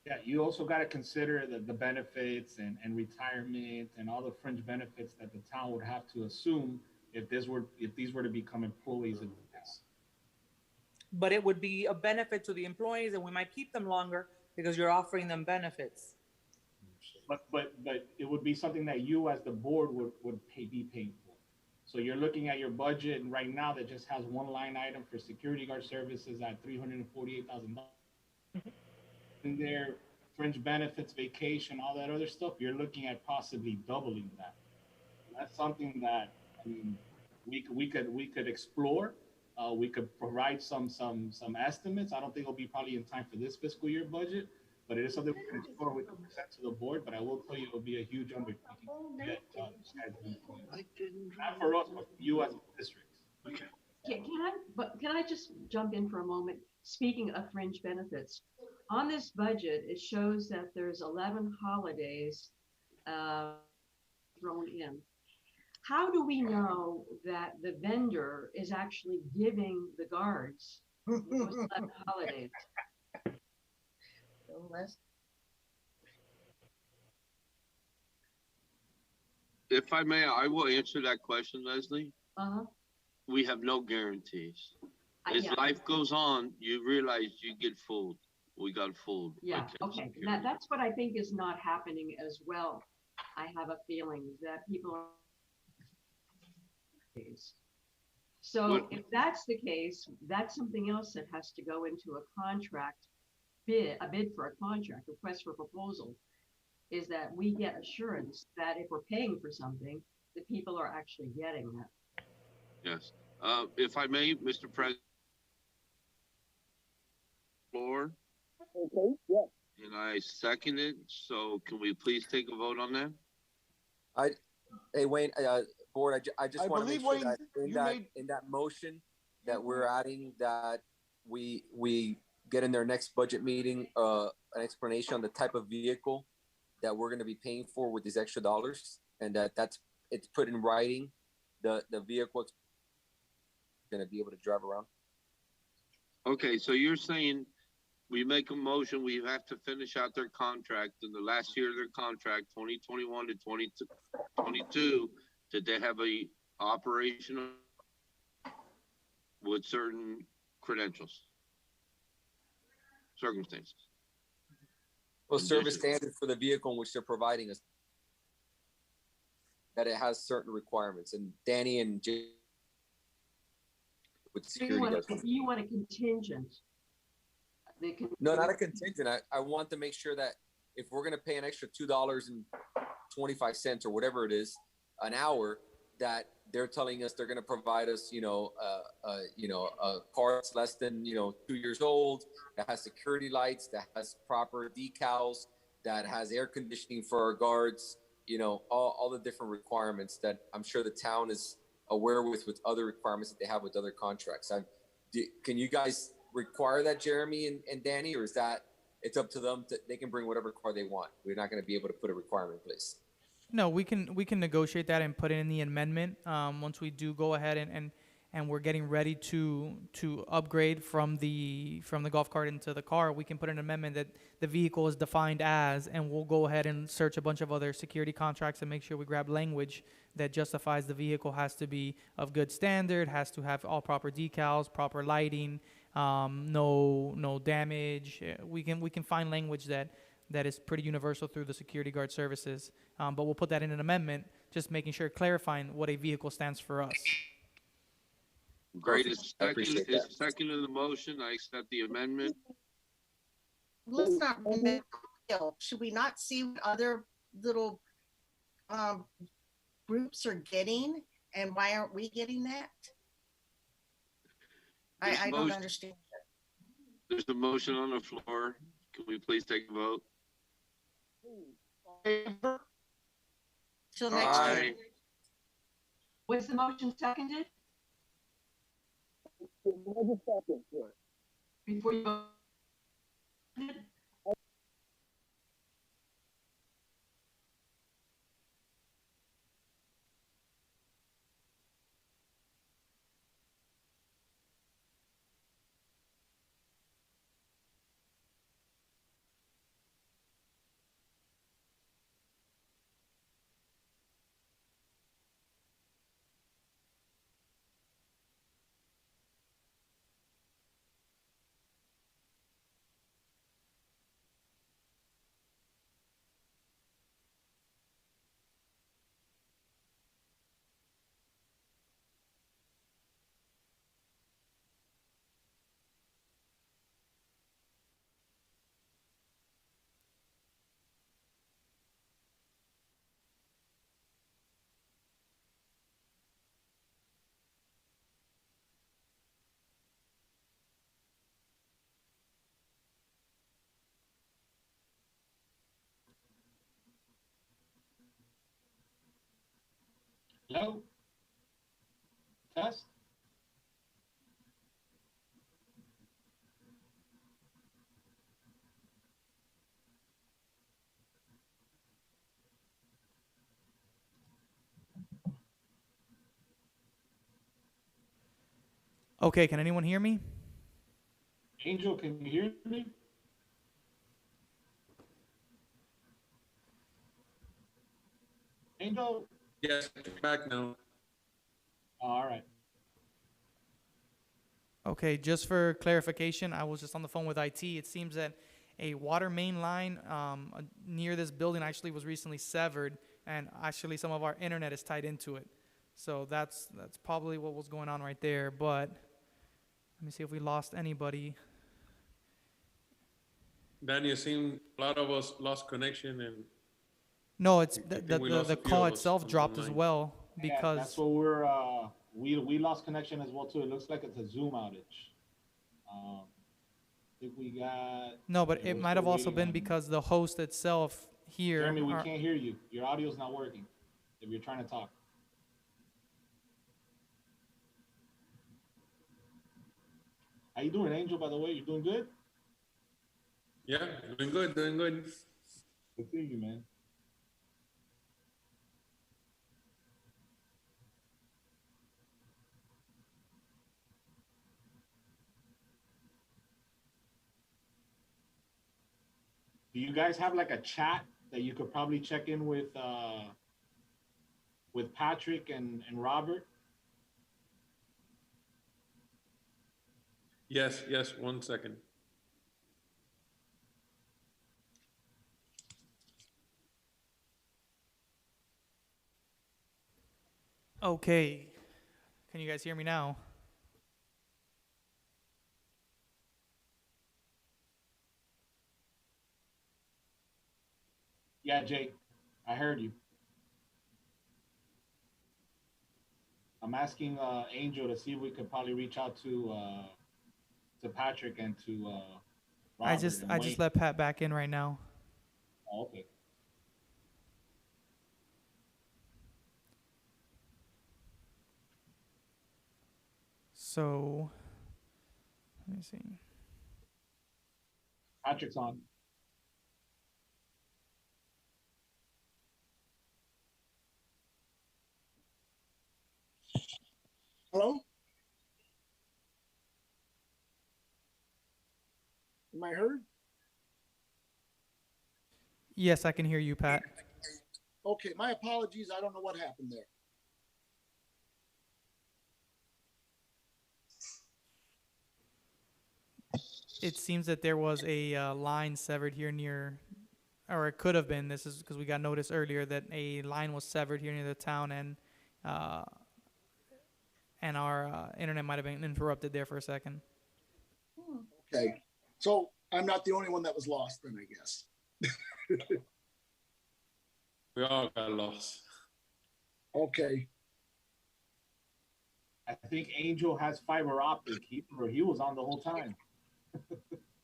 Speaker 9: Yeah, you also got to consider the benefits and retirement and all the fringe benefits that the town would have to assume if these were to become employees of this.
Speaker 11: But it would be a benefit to the employees, and we might keep them longer because you're offering them benefits.
Speaker 9: But it would be something that you as the board would be paying for. So you're looking at your budget, and right now that just has one line item for security guard services at $348,000. In their fringe benefits, vacation, all that other stuff, you're looking at possibly doubling that. That's something that, I mean, we could explore. We could provide some estimates. I don't think it'll be probably in time for this fiscal year budget, but it is something we can explore. We can present to the board. But I will tell you, it'll be a huge undertaking to get not for us, but for you as a district.
Speaker 2: Okay. Can I just jump in for a moment? Speaking of fringe benefits, on this budget, it shows that there's 11 holidays thrown in. How do we know that the vendor is actually giving the guards those 11 holidays?
Speaker 7: If I may, I will answer that question, Leslie.
Speaker 2: Uh-huh.
Speaker 7: We have no guarantees. As life goes on, you realize you get fooled. we got fooled. by
Speaker 2: Yeah,
Speaker 7: Ken
Speaker 2: okay.
Speaker 7: Security.
Speaker 2: That's what I think is not happening as well. I have a feeling that people are. So
Speaker 7: What-
Speaker 2: if that's the case, that's something else that has to go into a contract bid, a bid for a contract, request for proposal, is that we get assurance that if we're paying for something, the people are actually getting that.
Speaker 7: Yes. If I may, Mr. President, floor,
Speaker 1: Okay, yeah.
Speaker 7: and I second it. So can we please take a vote on that?
Speaker 6: Hey, Wayne, board, I just
Speaker 1: I
Speaker 6: want to make
Speaker 1: believe,
Speaker 6: sure
Speaker 1: Wayne,
Speaker 6: that
Speaker 1: you made-
Speaker 6: in that motion that we're adding that we get in their next budget meeting, an explanation on the type of vehicle that we're going to be paying for with these extra dollars, and it's put in writing, the vehicle is going to be able to drive around.
Speaker 7: Okay, so you're saying we make a motion, we have to finish out their contract in the last year of their contract, 2021 to 2022, that they have a operational with certain credentials, circumstances.
Speaker 6: Well, service
Speaker 7: Conditions.
Speaker 6: standard for the vehicle in which they're providing us, that it has certain requirements, and Danny and Jay with
Speaker 2: So
Speaker 6: security guards.
Speaker 2: if you want a contingent, they can.
Speaker 6: No, not a contingent. I want to make sure that if we're going to pay an extra $2.25 or whatever it is an hour, that they're telling us they're going to provide us, a car that's less than 2 years old, that has security lights, that has proper decals, that has air conditioning for our guards, all the different requirements that I'm sure the town is aware with other requirements that they have with other contracts. Can you guys require that, Jeremy and Danny, or is that it's up to them they can bring whatever car they want? We're not going to be able to put a requirement in place.
Speaker 4: No, we can negotiate that and put it in the amendment once we do go ahead and we're getting ready to upgrade from the golf cart into the car. We can put an amendment that the vehicle is defined as, and we'll go ahead and search a bunch of other security contracts and make sure we grab language that justifies the vehicle has to be of good standard, has to have all proper decals, proper lighting, no damage. We can find language that is pretty universal through the security guard services. But we'll put that in an amendment, just making sure, clarifying what a vehicle stands for us.
Speaker 7: Great,
Speaker 6: I appreciate that.
Speaker 7: second of the motion, I accept the amendment.
Speaker 10: Let's not reinvent the wheel. Should we not see what other little groups are getting, and why aren't we getting that? I don't understand.
Speaker 7: There's a motion on the floor. Can we please take a vote?
Speaker 10: Till next
Speaker 7: Aye.
Speaker 10: year.
Speaker 2: Was the motion seconded? Before you vote?
Speaker 9: Hello? Test?
Speaker 4: Okay, can anyone hear me?
Speaker 9: Angel, can you hear me? Angel?
Speaker 5: Yes, back now.
Speaker 9: All right.
Speaker 4: Okay, just for clarification, I was just on the phone with IT. It seems that a water main line near this building actually was recently severed, and actually some of our internet is tied into it. So that's probably what was going on right there. But let me see if we lost anybody.
Speaker 12: Danny, it seemed a lot of us lost connection, and
Speaker 4: No, it's
Speaker 12: I think we lost
Speaker 4: the
Speaker 12: a few
Speaker 4: call
Speaker 12: of us
Speaker 4: itself
Speaker 12: on the
Speaker 4: dropped as
Speaker 12: line.
Speaker 4: well
Speaker 9: Yeah,
Speaker 4: because
Speaker 9: that's what we're we lost connection as well too. It looks like it's a Zoom outage. I think we got.
Speaker 4: no, but
Speaker 9: yeah,
Speaker 4: it
Speaker 9: we're
Speaker 4: might
Speaker 9: still
Speaker 4: have also
Speaker 9: waiting
Speaker 4: been
Speaker 9: on-
Speaker 4: because the host itself here.
Speaker 9: Jeremy, we can't hear you. Your audio's not working. If you're trying to talk. How you doing, Angel? By the way, you doing good?
Speaker 12: Yeah, doing good, doing good.
Speaker 9: Good seeing you, man. Do you guys have like a chat that you could probably check in with Patrick and Robert?
Speaker 12: Yes, yes, 1 second.
Speaker 4: Okay, can you guys hear me now?
Speaker 9: Yeah, Jake, I heard you. I'm asking Angel to see if we could probably reach out to Patrick and to Robert.
Speaker 4: I just
Speaker 9: and
Speaker 4: I
Speaker 9: Wayne.
Speaker 4: just let Pat back in right now.
Speaker 9: Oh, okay.
Speaker 4: So let me see.
Speaker 9: Patrick's on.
Speaker 1: Hello? Am I heard?
Speaker 4: Yes, I can hear you, Pat.
Speaker 1: Okay, my apologies. I don't know what happened there.
Speaker 4: It seems that there was a line severed here near, or it could have been. This is because we got notice earlier that a line was severed here near the town, and our internet might have been interrupted there for a second.
Speaker 1: Okay, so I'm not the only one that was lost then, I guess.
Speaker 12: We all got lost.
Speaker 1: Okay.
Speaker 9: I think Angel has fiber optic. He was on the whole time.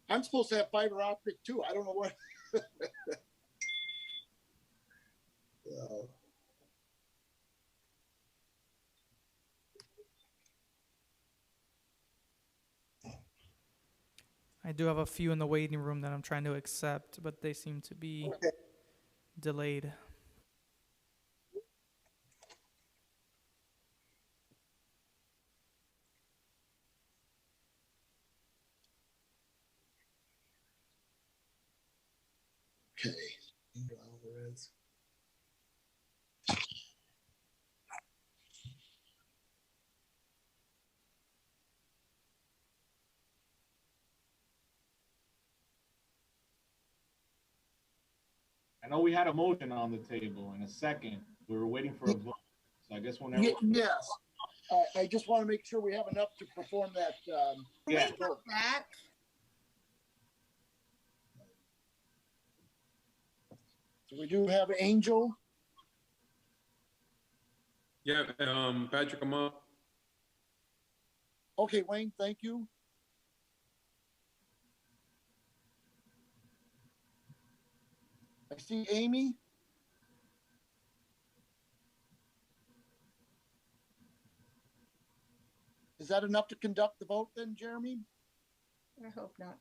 Speaker 1: I'm supposed to have fiber optic too. I don't know what.
Speaker 4: I do have a few in the waiting room that I'm trying to accept, but they seem to be delayed.
Speaker 1: Okay. Alvarez.
Speaker 9: I know we had a motion on the table in a second. We were waiting for a vote. So I guess whenever.
Speaker 1: Yes. I just want to make sure we have enough to perform that.
Speaker 9: Yeah.
Speaker 10: Back.
Speaker 1: So we do have Angel.
Speaker 12: Yeah, Patrick, I'm up.
Speaker 1: Okay, Wayne, thank you. I see Amy. Is that enough to conduct the vote then, Jeremy?
Speaker 10: I hope not.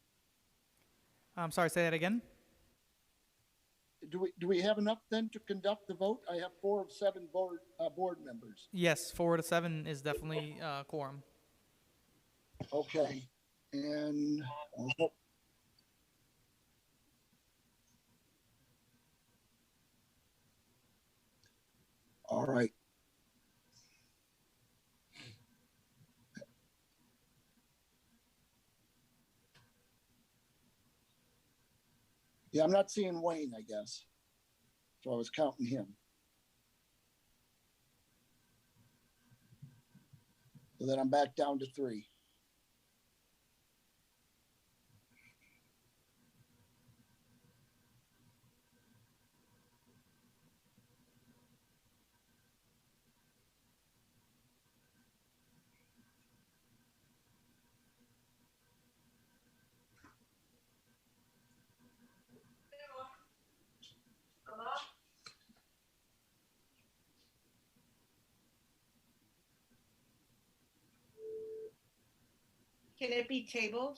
Speaker 4: I'm sorry, say that again.
Speaker 1: Do we have enough then to conduct the vote? I have 4 of 7 board members.
Speaker 4: Yes, 4 to 7 is definitely quorum.
Speaker 1: Okay, and all right. Yeah, I'm not seeing Wayne, I guess. So I was counting him. So then I'm back down to 3.
Speaker 10: Can it be tabled?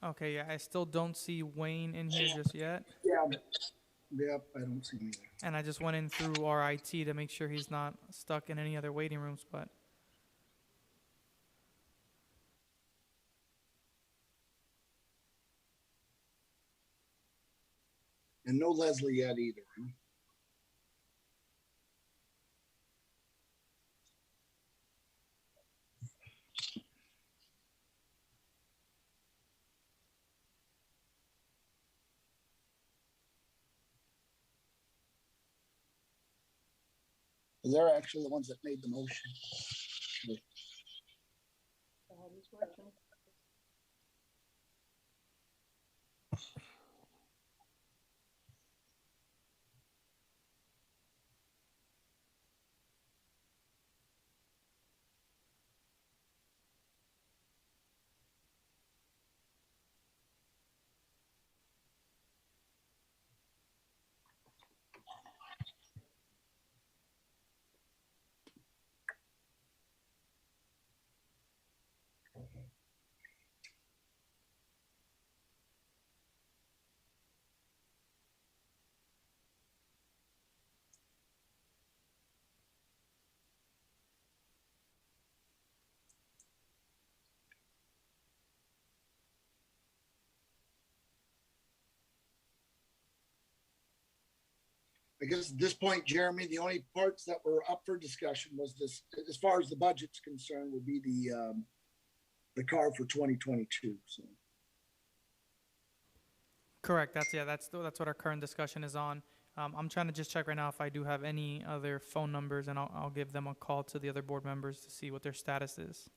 Speaker 4: Okay, yeah, I still don't see Wayne in here just yet.
Speaker 1: Yeah. Yep, I don't see him either.
Speaker 4: And I just went in through our IT to make sure he's not stuck in any other waiting rooms, but
Speaker 1: And no Leslie yet either. Huh? They're actually the ones that made the motion. I guess at this point, Jeremy, the only parts that were up for discussion was this, as far as the budget's concerned, would be the car for 2022. So
Speaker 4: correct. That's what our current discussion is on. I'm trying to just check right now if I do have any other phone numbers, and I'll give them a call to the other board members to see what their status is.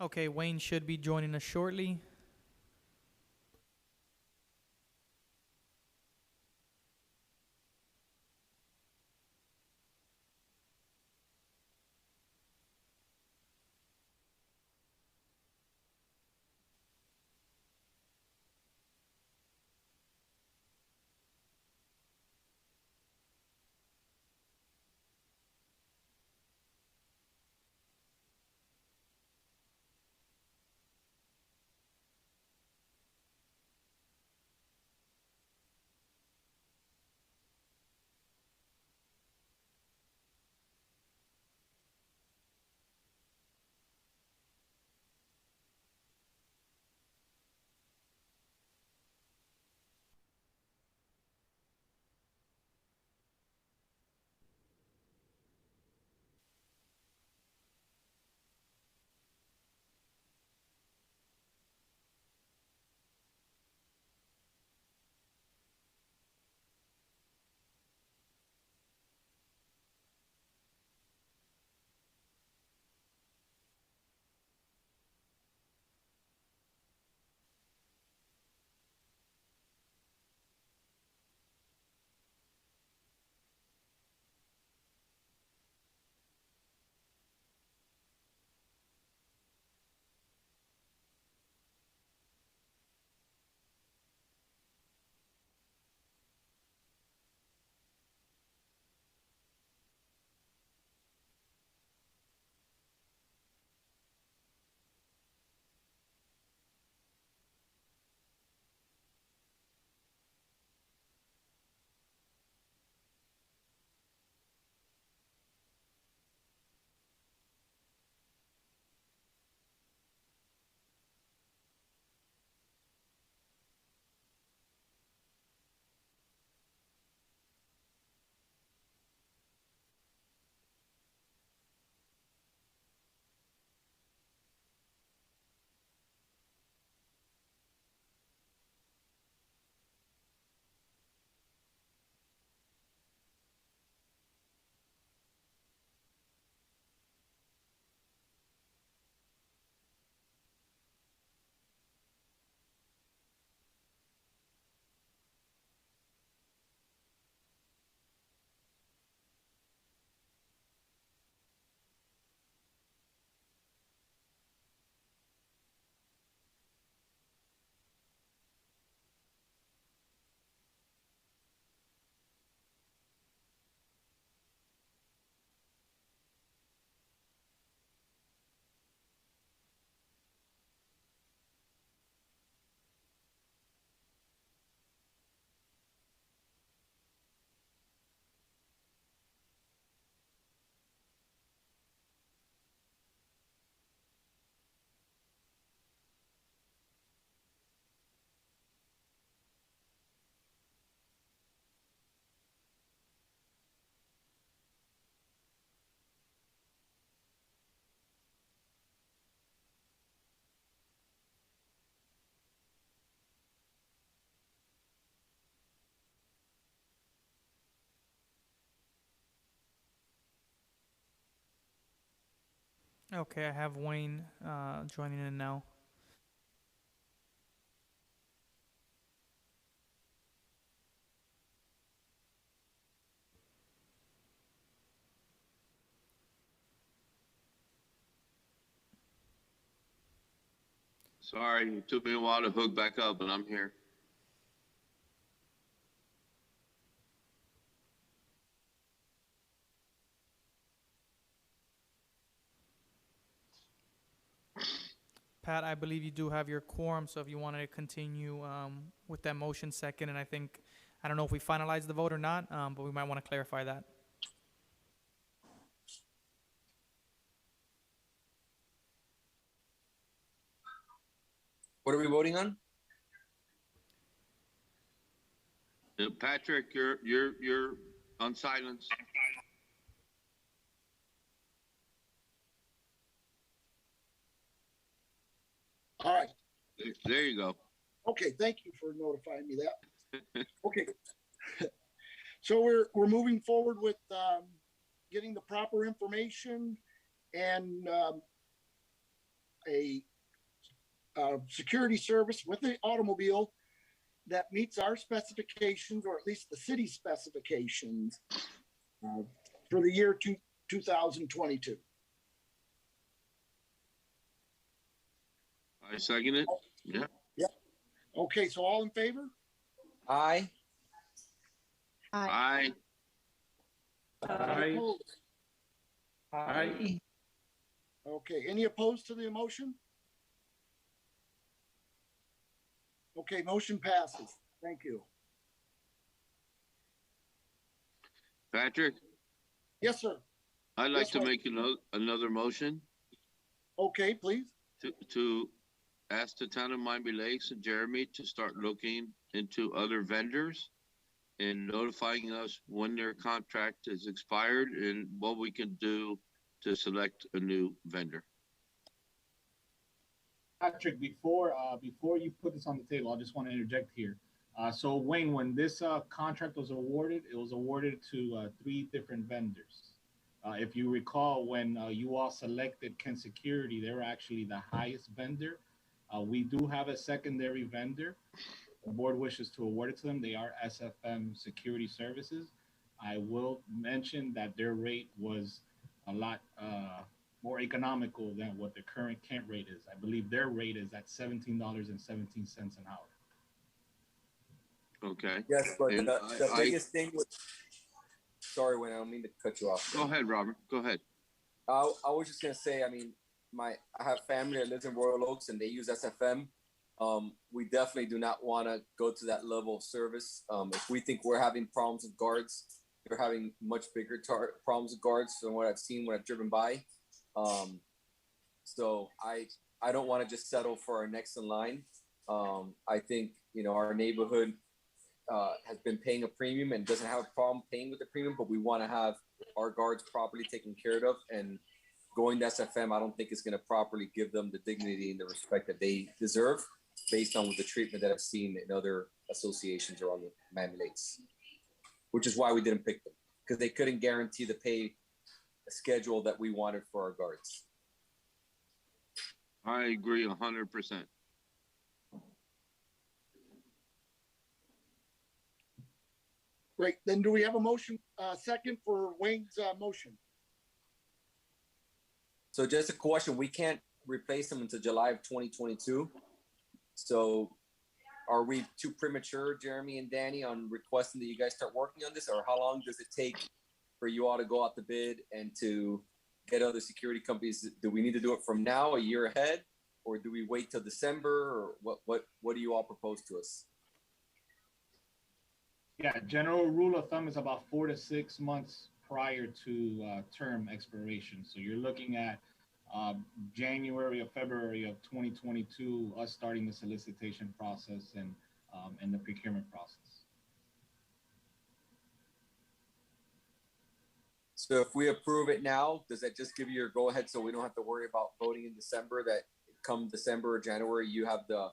Speaker 4: Okay, Wayne should be joining us shortly. Okay, I have Wayne joining in now.
Speaker 7: Sorry, it took me a while to hook back up, but I'm here.
Speaker 4: Pat, I believe you do have your quorum, so if you wanted to continue with that motion second, and I don't know if we finalized the vote or not, but we might want to clarify that.
Speaker 6: What are we voting on?
Speaker 7: Patrick, you're on silence.
Speaker 1: All right.
Speaker 7: There you go.
Speaker 1: Okay, thank you for notifying me that. Okay. So we're moving forward with getting the proper information and a security service with the automobile that meets our specifications, or at least the city specifications, for the year 2022.
Speaker 7: I second it. Yeah.
Speaker 1: Yep. Okay, so all in favor?
Speaker 6: Aye.
Speaker 7: Aye.
Speaker 12: Aye.
Speaker 1: Opposed?
Speaker 12: Aye.
Speaker 1: Okay, any opposed to the motion? Okay, motion passes. Thank you.
Speaker 7: Patrick,
Speaker 1: Yes, sir.
Speaker 7: I'd like
Speaker 1: Yes,
Speaker 7: to
Speaker 1: sir.
Speaker 7: make another motion
Speaker 1: Okay, please.
Speaker 7: to ask the town of Miami Lakes and Jeremy to start looking into other vendors and notifying us when their contract is expired and what we can do to select a new vendor.
Speaker 9: Patrick, before you put this on the table, I just want to interject here. So Wayne, when this contract was awarded, it was awarded to 3 different vendors. If you recall, when you all selected Ken Security, they were actually the highest vendor. We do have a secondary vendor. The board wishes to award it to them. They are SFM Security Services. I will mention that their rate was a lot more economical than what the current Kent rate is. I believe their rate is at $17.17 an hour.
Speaker 7: Okay.
Speaker 6: Yes, but
Speaker 7: And
Speaker 6: the biggest thing was, sorry, Wayne, I don't mean to cut you off.
Speaker 7: Go ahead, Robert. Go ahead.
Speaker 6: I was just gonna say, I mean, I have family that lives in Royal Oaks and they use SFM. We definitely do not want to go to that level of service. If we think we're having problems with guards, they're having much bigger problems with guards than what I've seen when I've driven by. So I don't want to just settle for our next in line. I think, you know, our neighborhood has been paying a premium and doesn't have a problem paying with the premium, but we want to have our guards properly taken care of, and going to SFM, I don't think is going to properly give them the dignity and the respect that they deserve based on the treatment that I've seen in other associations around the Miami Lakes, which is why we didn't pick them, because they couldn't guarantee the pay schedule that we wanted for our guards.
Speaker 7: I agree 100%.
Speaker 1: Great. Then do we have a motion second for Wayne's motion?
Speaker 6: So just a question, we can't replace them until July of 2022. So are we too premature, Jeremy and Danny, on requesting that you guys start working on this? Or how long does it take for you all to go out the bid and to get other security companies? Do we need to do it from now, a year ahead? Or do we wait till December? Or what do you all propose to us?
Speaker 9: Yeah, general rule of thumb is about 4 to 6 months prior to term expiration. So you're looking at January or February of 2022, us starting the solicitation process and the procurement process.
Speaker 6: So if we approve it now, does that just give you your go ahead so we don't have to worry about voting in December, that come December or January, you have the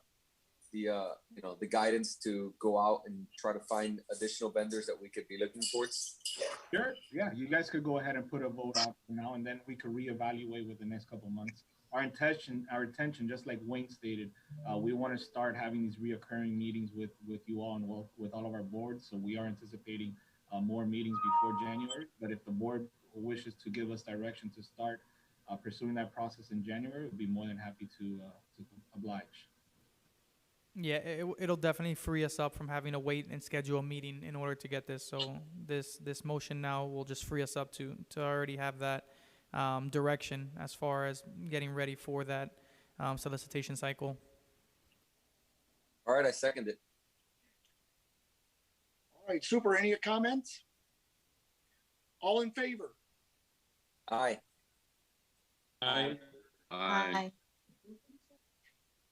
Speaker 6: guidance to go out and try to find additional vendors that we could be looking towards?
Speaker 9: Sure. Yeah, you guys could go ahead and put a vote out for now, and then we could reevaluate with the next couple of months. Our intention, just like Wayne stated, we want to start having these reoccurring meetings with you all and with all of our boards. So we are anticipating more meetings before January. But if the board wishes to give us direction to start pursuing that process in January, we'd be more than happy to oblige.
Speaker 4: Yeah, it'll definitely free us up from having to wait and schedule a meeting in order to get this. So this motion now will just free us up to already have that direction as far as getting ready for that solicitation cycle.
Speaker 6: All right, I second it.
Speaker 1: All right, super. Any comments? All in favor?
Speaker 6: Aye.
Speaker 12: Aye.
Speaker 7: Aye.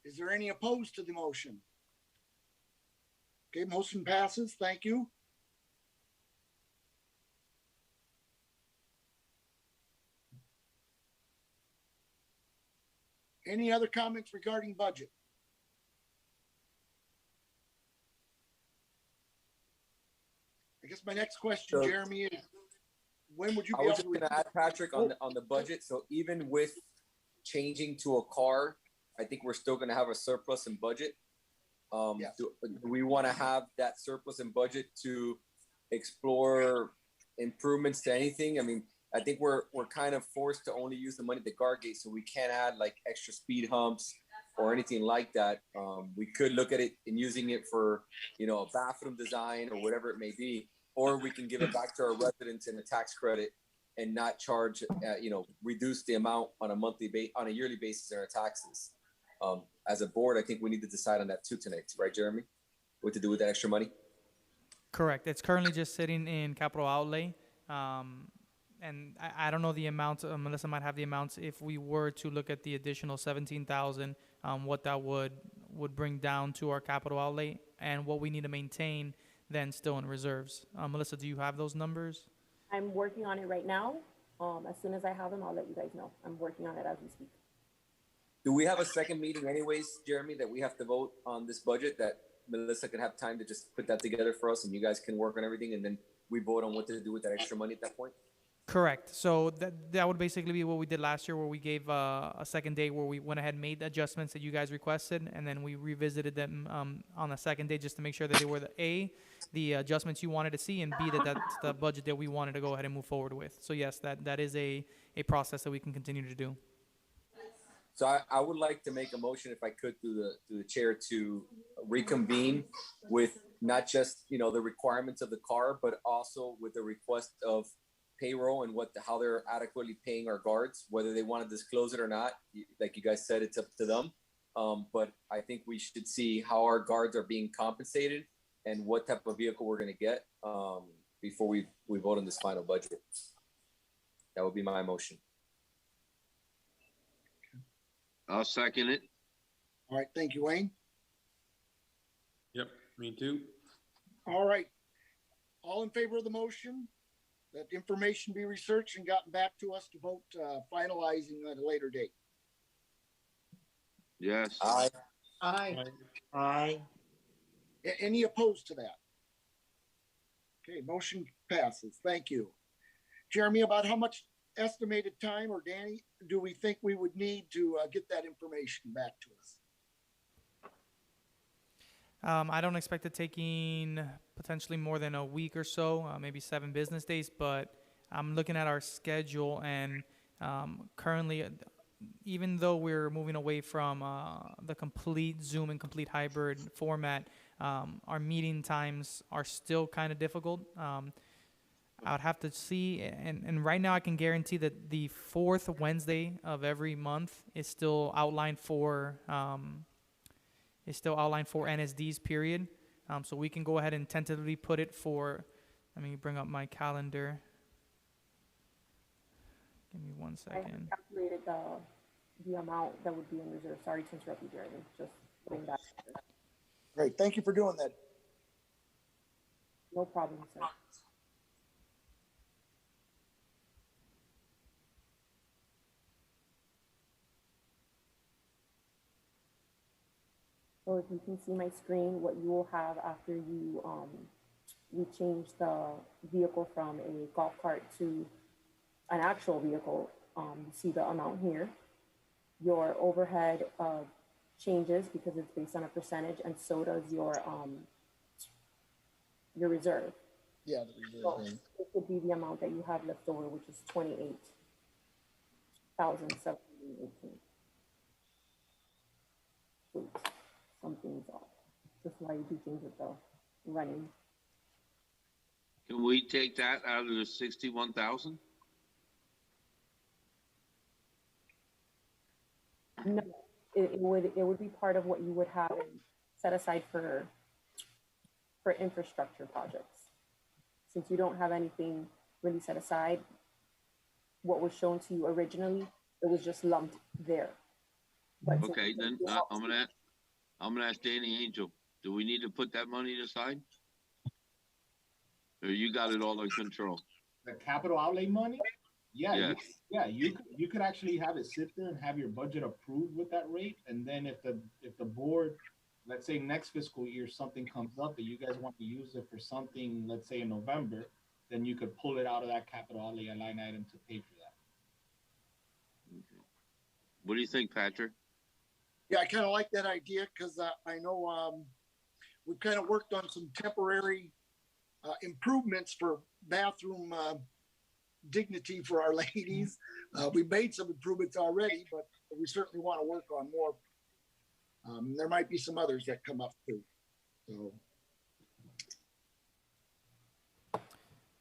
Speaker 1: Is there any opposed to the motion? Okay, motion passes. Thank you. Any other comments regarding budget? I guess my next question,
Speaker 6: So-
Speaker 1: Jeremy, is when would you
Speaker 6: I
Speaker 1: be
Speaker 6: was
Speaker 1: able
Speaker 6: just
Speaker 1: to?
Speaker 6: going to add, Patrick, on the budget. So even with changing to a car, I think we're still going to have a surplus in budget.
Speaker 1: Yes.
Speaker 6: Do we want to have that surplus in budget to explore improvements to anything? I mean, I think we're kind of forced to only use the money at the guard gate, so we can't add like extra speed humps or anything like that. We could look at it and using it for, you know, a bathroom design or whatever it may be, or we can give it back to our residents in a tax credit and not charge, you know, reduce the amount on a yearly basis in our taxes. As a board, I think we need to decide on that too tonight, right, Jeremy? What to do with that extra money?
Speaker 4: Correct. It's currently just sitting in capital outlay. And I don't know the amounts. Melissa might have the amounts. If we were to look at the additional 17,000, what that would bring down to our capital outlay and what we need to maintain then still in reserves. Melissa, do you have those numbers?
Speaker 8: I'm working on it right now. As soon as I have them, I'll let you guys know. I'm working on it as we speak.
Speaker 6: Do we have a second meeting anyways, Jeremy, that we have to vote on this budget, that Melissa can have time to just put that together for us and you guys can work on everything and then we vote on what to do with that extra money at that point?
Speaker 4: Correct. So that would basically be what we did last year, where we gave a second day where we went ahead and made the adjustments that you guys requested, and then we revisited them on the second day just to make sure that they were the adjustments you wanted to see, and B, that's the budget that we wanted to go ahead and move forward with. So yes, that is a process that we can continue to do.
Speaker 6: So I would like to make a motion, if I could, through the chair, to reconvene with not just, you know, the requirements of the car, but also with the request of payroll and how they're adequately paying our guards, whether they want to disclose it or not. Like you guys said, it's up to them. But I think we should see how our guards are being compensated and what type of vehicle we're going to get before we vote on this final budget. That would be my motion.
Speaker 7: I'll second it.
Speaker 1: All right, thank you, Wayne.
Speaker 12: Yep, me too.
Speaker 1: All right. All in favor of the motion that information be researched and gotten back to us to vote finalizing at a later date?
Speaker 7: Yes.
Speaker 6: Aye.
Speaker 1: Aye. Aye. Any opposed to that? Okay, motion passes. Thank you. Jeremy, about how much estimated time, or Danny, do we think we would need to get that information back to us?
Speaker 4: I don't expect it taking potentially more than a week or so, maybe 7 business days, but I'm looking at our schedule, and currently, even though we're moving away from the complete Zoom and complete hybrid format, our meeting times are still kind of difficult. I would have to see, and right now I can guarantee that the 4th Wednesday of every month is still outlined for NSD's period. So we can go ahead and tentatively put it for. Let me bring up my calendar. Give me 1 second.
Speaker 8: I calculated the amount that would be in reserve. Sorry to interrupt you, Jeremy. Just putting that.
Speaker 1: Great, thank you for doing that.
Speaker 8: No problem, sir. So if you can see my screen, what you will have after you we change the vehicle from a golf cart to an actual vehicle, you see the amount here. Your overhead changes because it's based on a percentage, and so does your reserve.
Speaker 1: Yeah, the reserve.
Speaker 8: So it could be the amount that you have left over, which is 28,718. Wait, something's off. That's why you do things with the running.
Speaker 7: Can we take that out of the 61,000?
Speaker 8: No, it would be part of what you would have set aside for infrastructure projects. Since you don't have anything really set aside, what was shown to you originally, it was just lumped there. But
Speaker 7: okay, then I'm gonna ask Danny Angel. Do we need to put that money aside, or you got it all in control?
Speaker 9: The capital outlay money? Yeah,
Speaker 7: yes.
Speaker 9: you could actually have it sit there and have your budget approved with that rate, and then if the board, let's say next fiscal year, something comes up that you guys want to use it for something, let's say in November, then you could pull it out of that capital outlay line item to pay for that.
Speaker 7: What do you think, Patrick?
Speaker 1: Yeah, I kind of like that idea because I know we've kind of worked on some temporary improvements for bathroom dignity for our ladies. We made some improvements already, but we certainly want to work on more. There might be some others that come up too. So.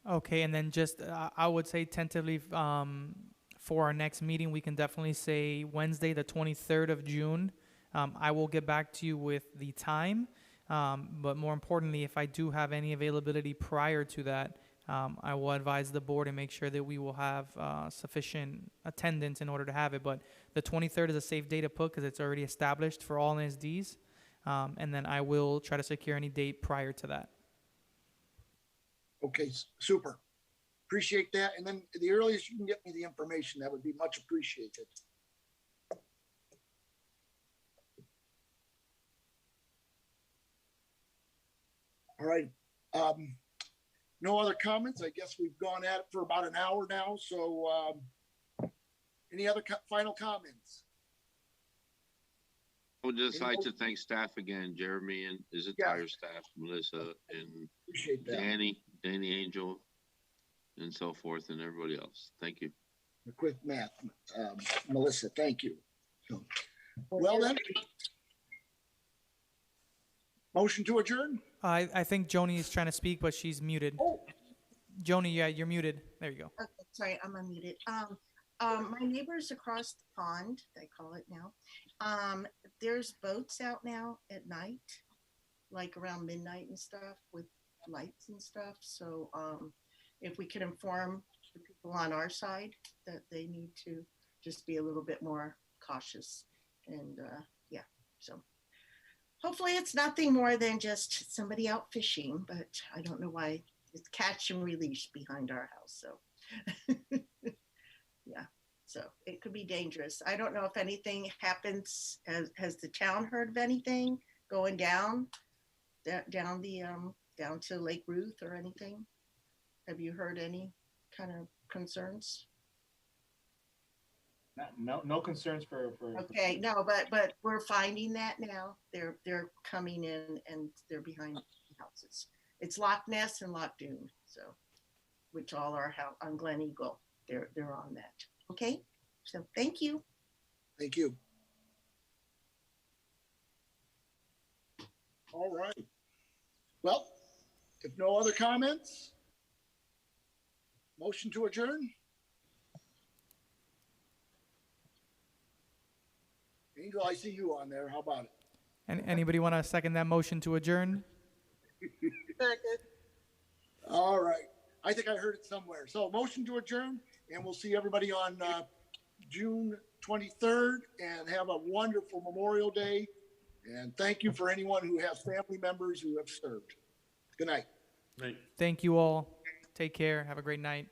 Speaker 4: Okay, and then just I would say tentatively for our next meeting, we can definitely say Wednesday, the 23rd of June. I will get back to you with the time, but more importantly, if I do have any availability prior to that, I will advise the board and make sure that we will have sufficient attendance in order to have it. But the 23rd is a safe day to put because it's already established for all NSDs, and then I will try to secure any date prior to that.
Speaker 1: Okay, super. Appreciate that. And then the earliest you can get me the information, that would be much appreciated. All right. No other comments. I guess we've gone at it for about an hour now. So any other final comments?
Speaker 7: I would just like to thank staff again, Jeremy and his entire staff, Melissa and
Speaker 1: Appreciate that.
Speaker 7: Danny Angel, and so forth, and everybody else. Thank you.
Speaker 1: Quick math, Melissa. Thank you. So, well then, motion to adjourn.
Speaker 4: I think Joni is trying to speak, but she's muted.
Speaker 10: Oh.
Speaker 4: Joni, yeah, you're muted. There you go.
Speaker 10: Okay, sorry, I'm unmuted. My neighbors across the pond, I call it now, there's boats out now at night, like around midnight and stuff with lights and stuff. So if we could inform the people on our side that they need to just be a little bit more cautious. And yeah, so hopefully it's nothing more than just somebody out fishing, but I don't know why it's catch and release behind our house. So yeah, so it could be dangerous. I don't know if anything happens. Has the town heard of anything going down to Lake Ruth or anything? Have you heard any kind of concerns?
Speaker 9: No concerns for.
Speaker 10: Okay, no, but we're finding that now. They're coming in and they're behind houses. It's Loch Ness and Loch Doon, so which all are on Glen Eagle. They're on that. Okay, so thank you.
Speaker 1: Thank you. All right. Well, if no other comments, motion to adjourn. Angel, I see you on there. How about it?
Speaker 4: And anybody want to second that motion to adjourn?
Speaker 1: All right. I think I heard it somewhere. So motion to adjourn, and we'll see everybody on June 23rd, and have a wonderful Memorial Day. And thank you for anyone who has family members who have served. Good night.
Speaker 12: Night.
Speaker 4: Thank you all. Take care. Have a great night.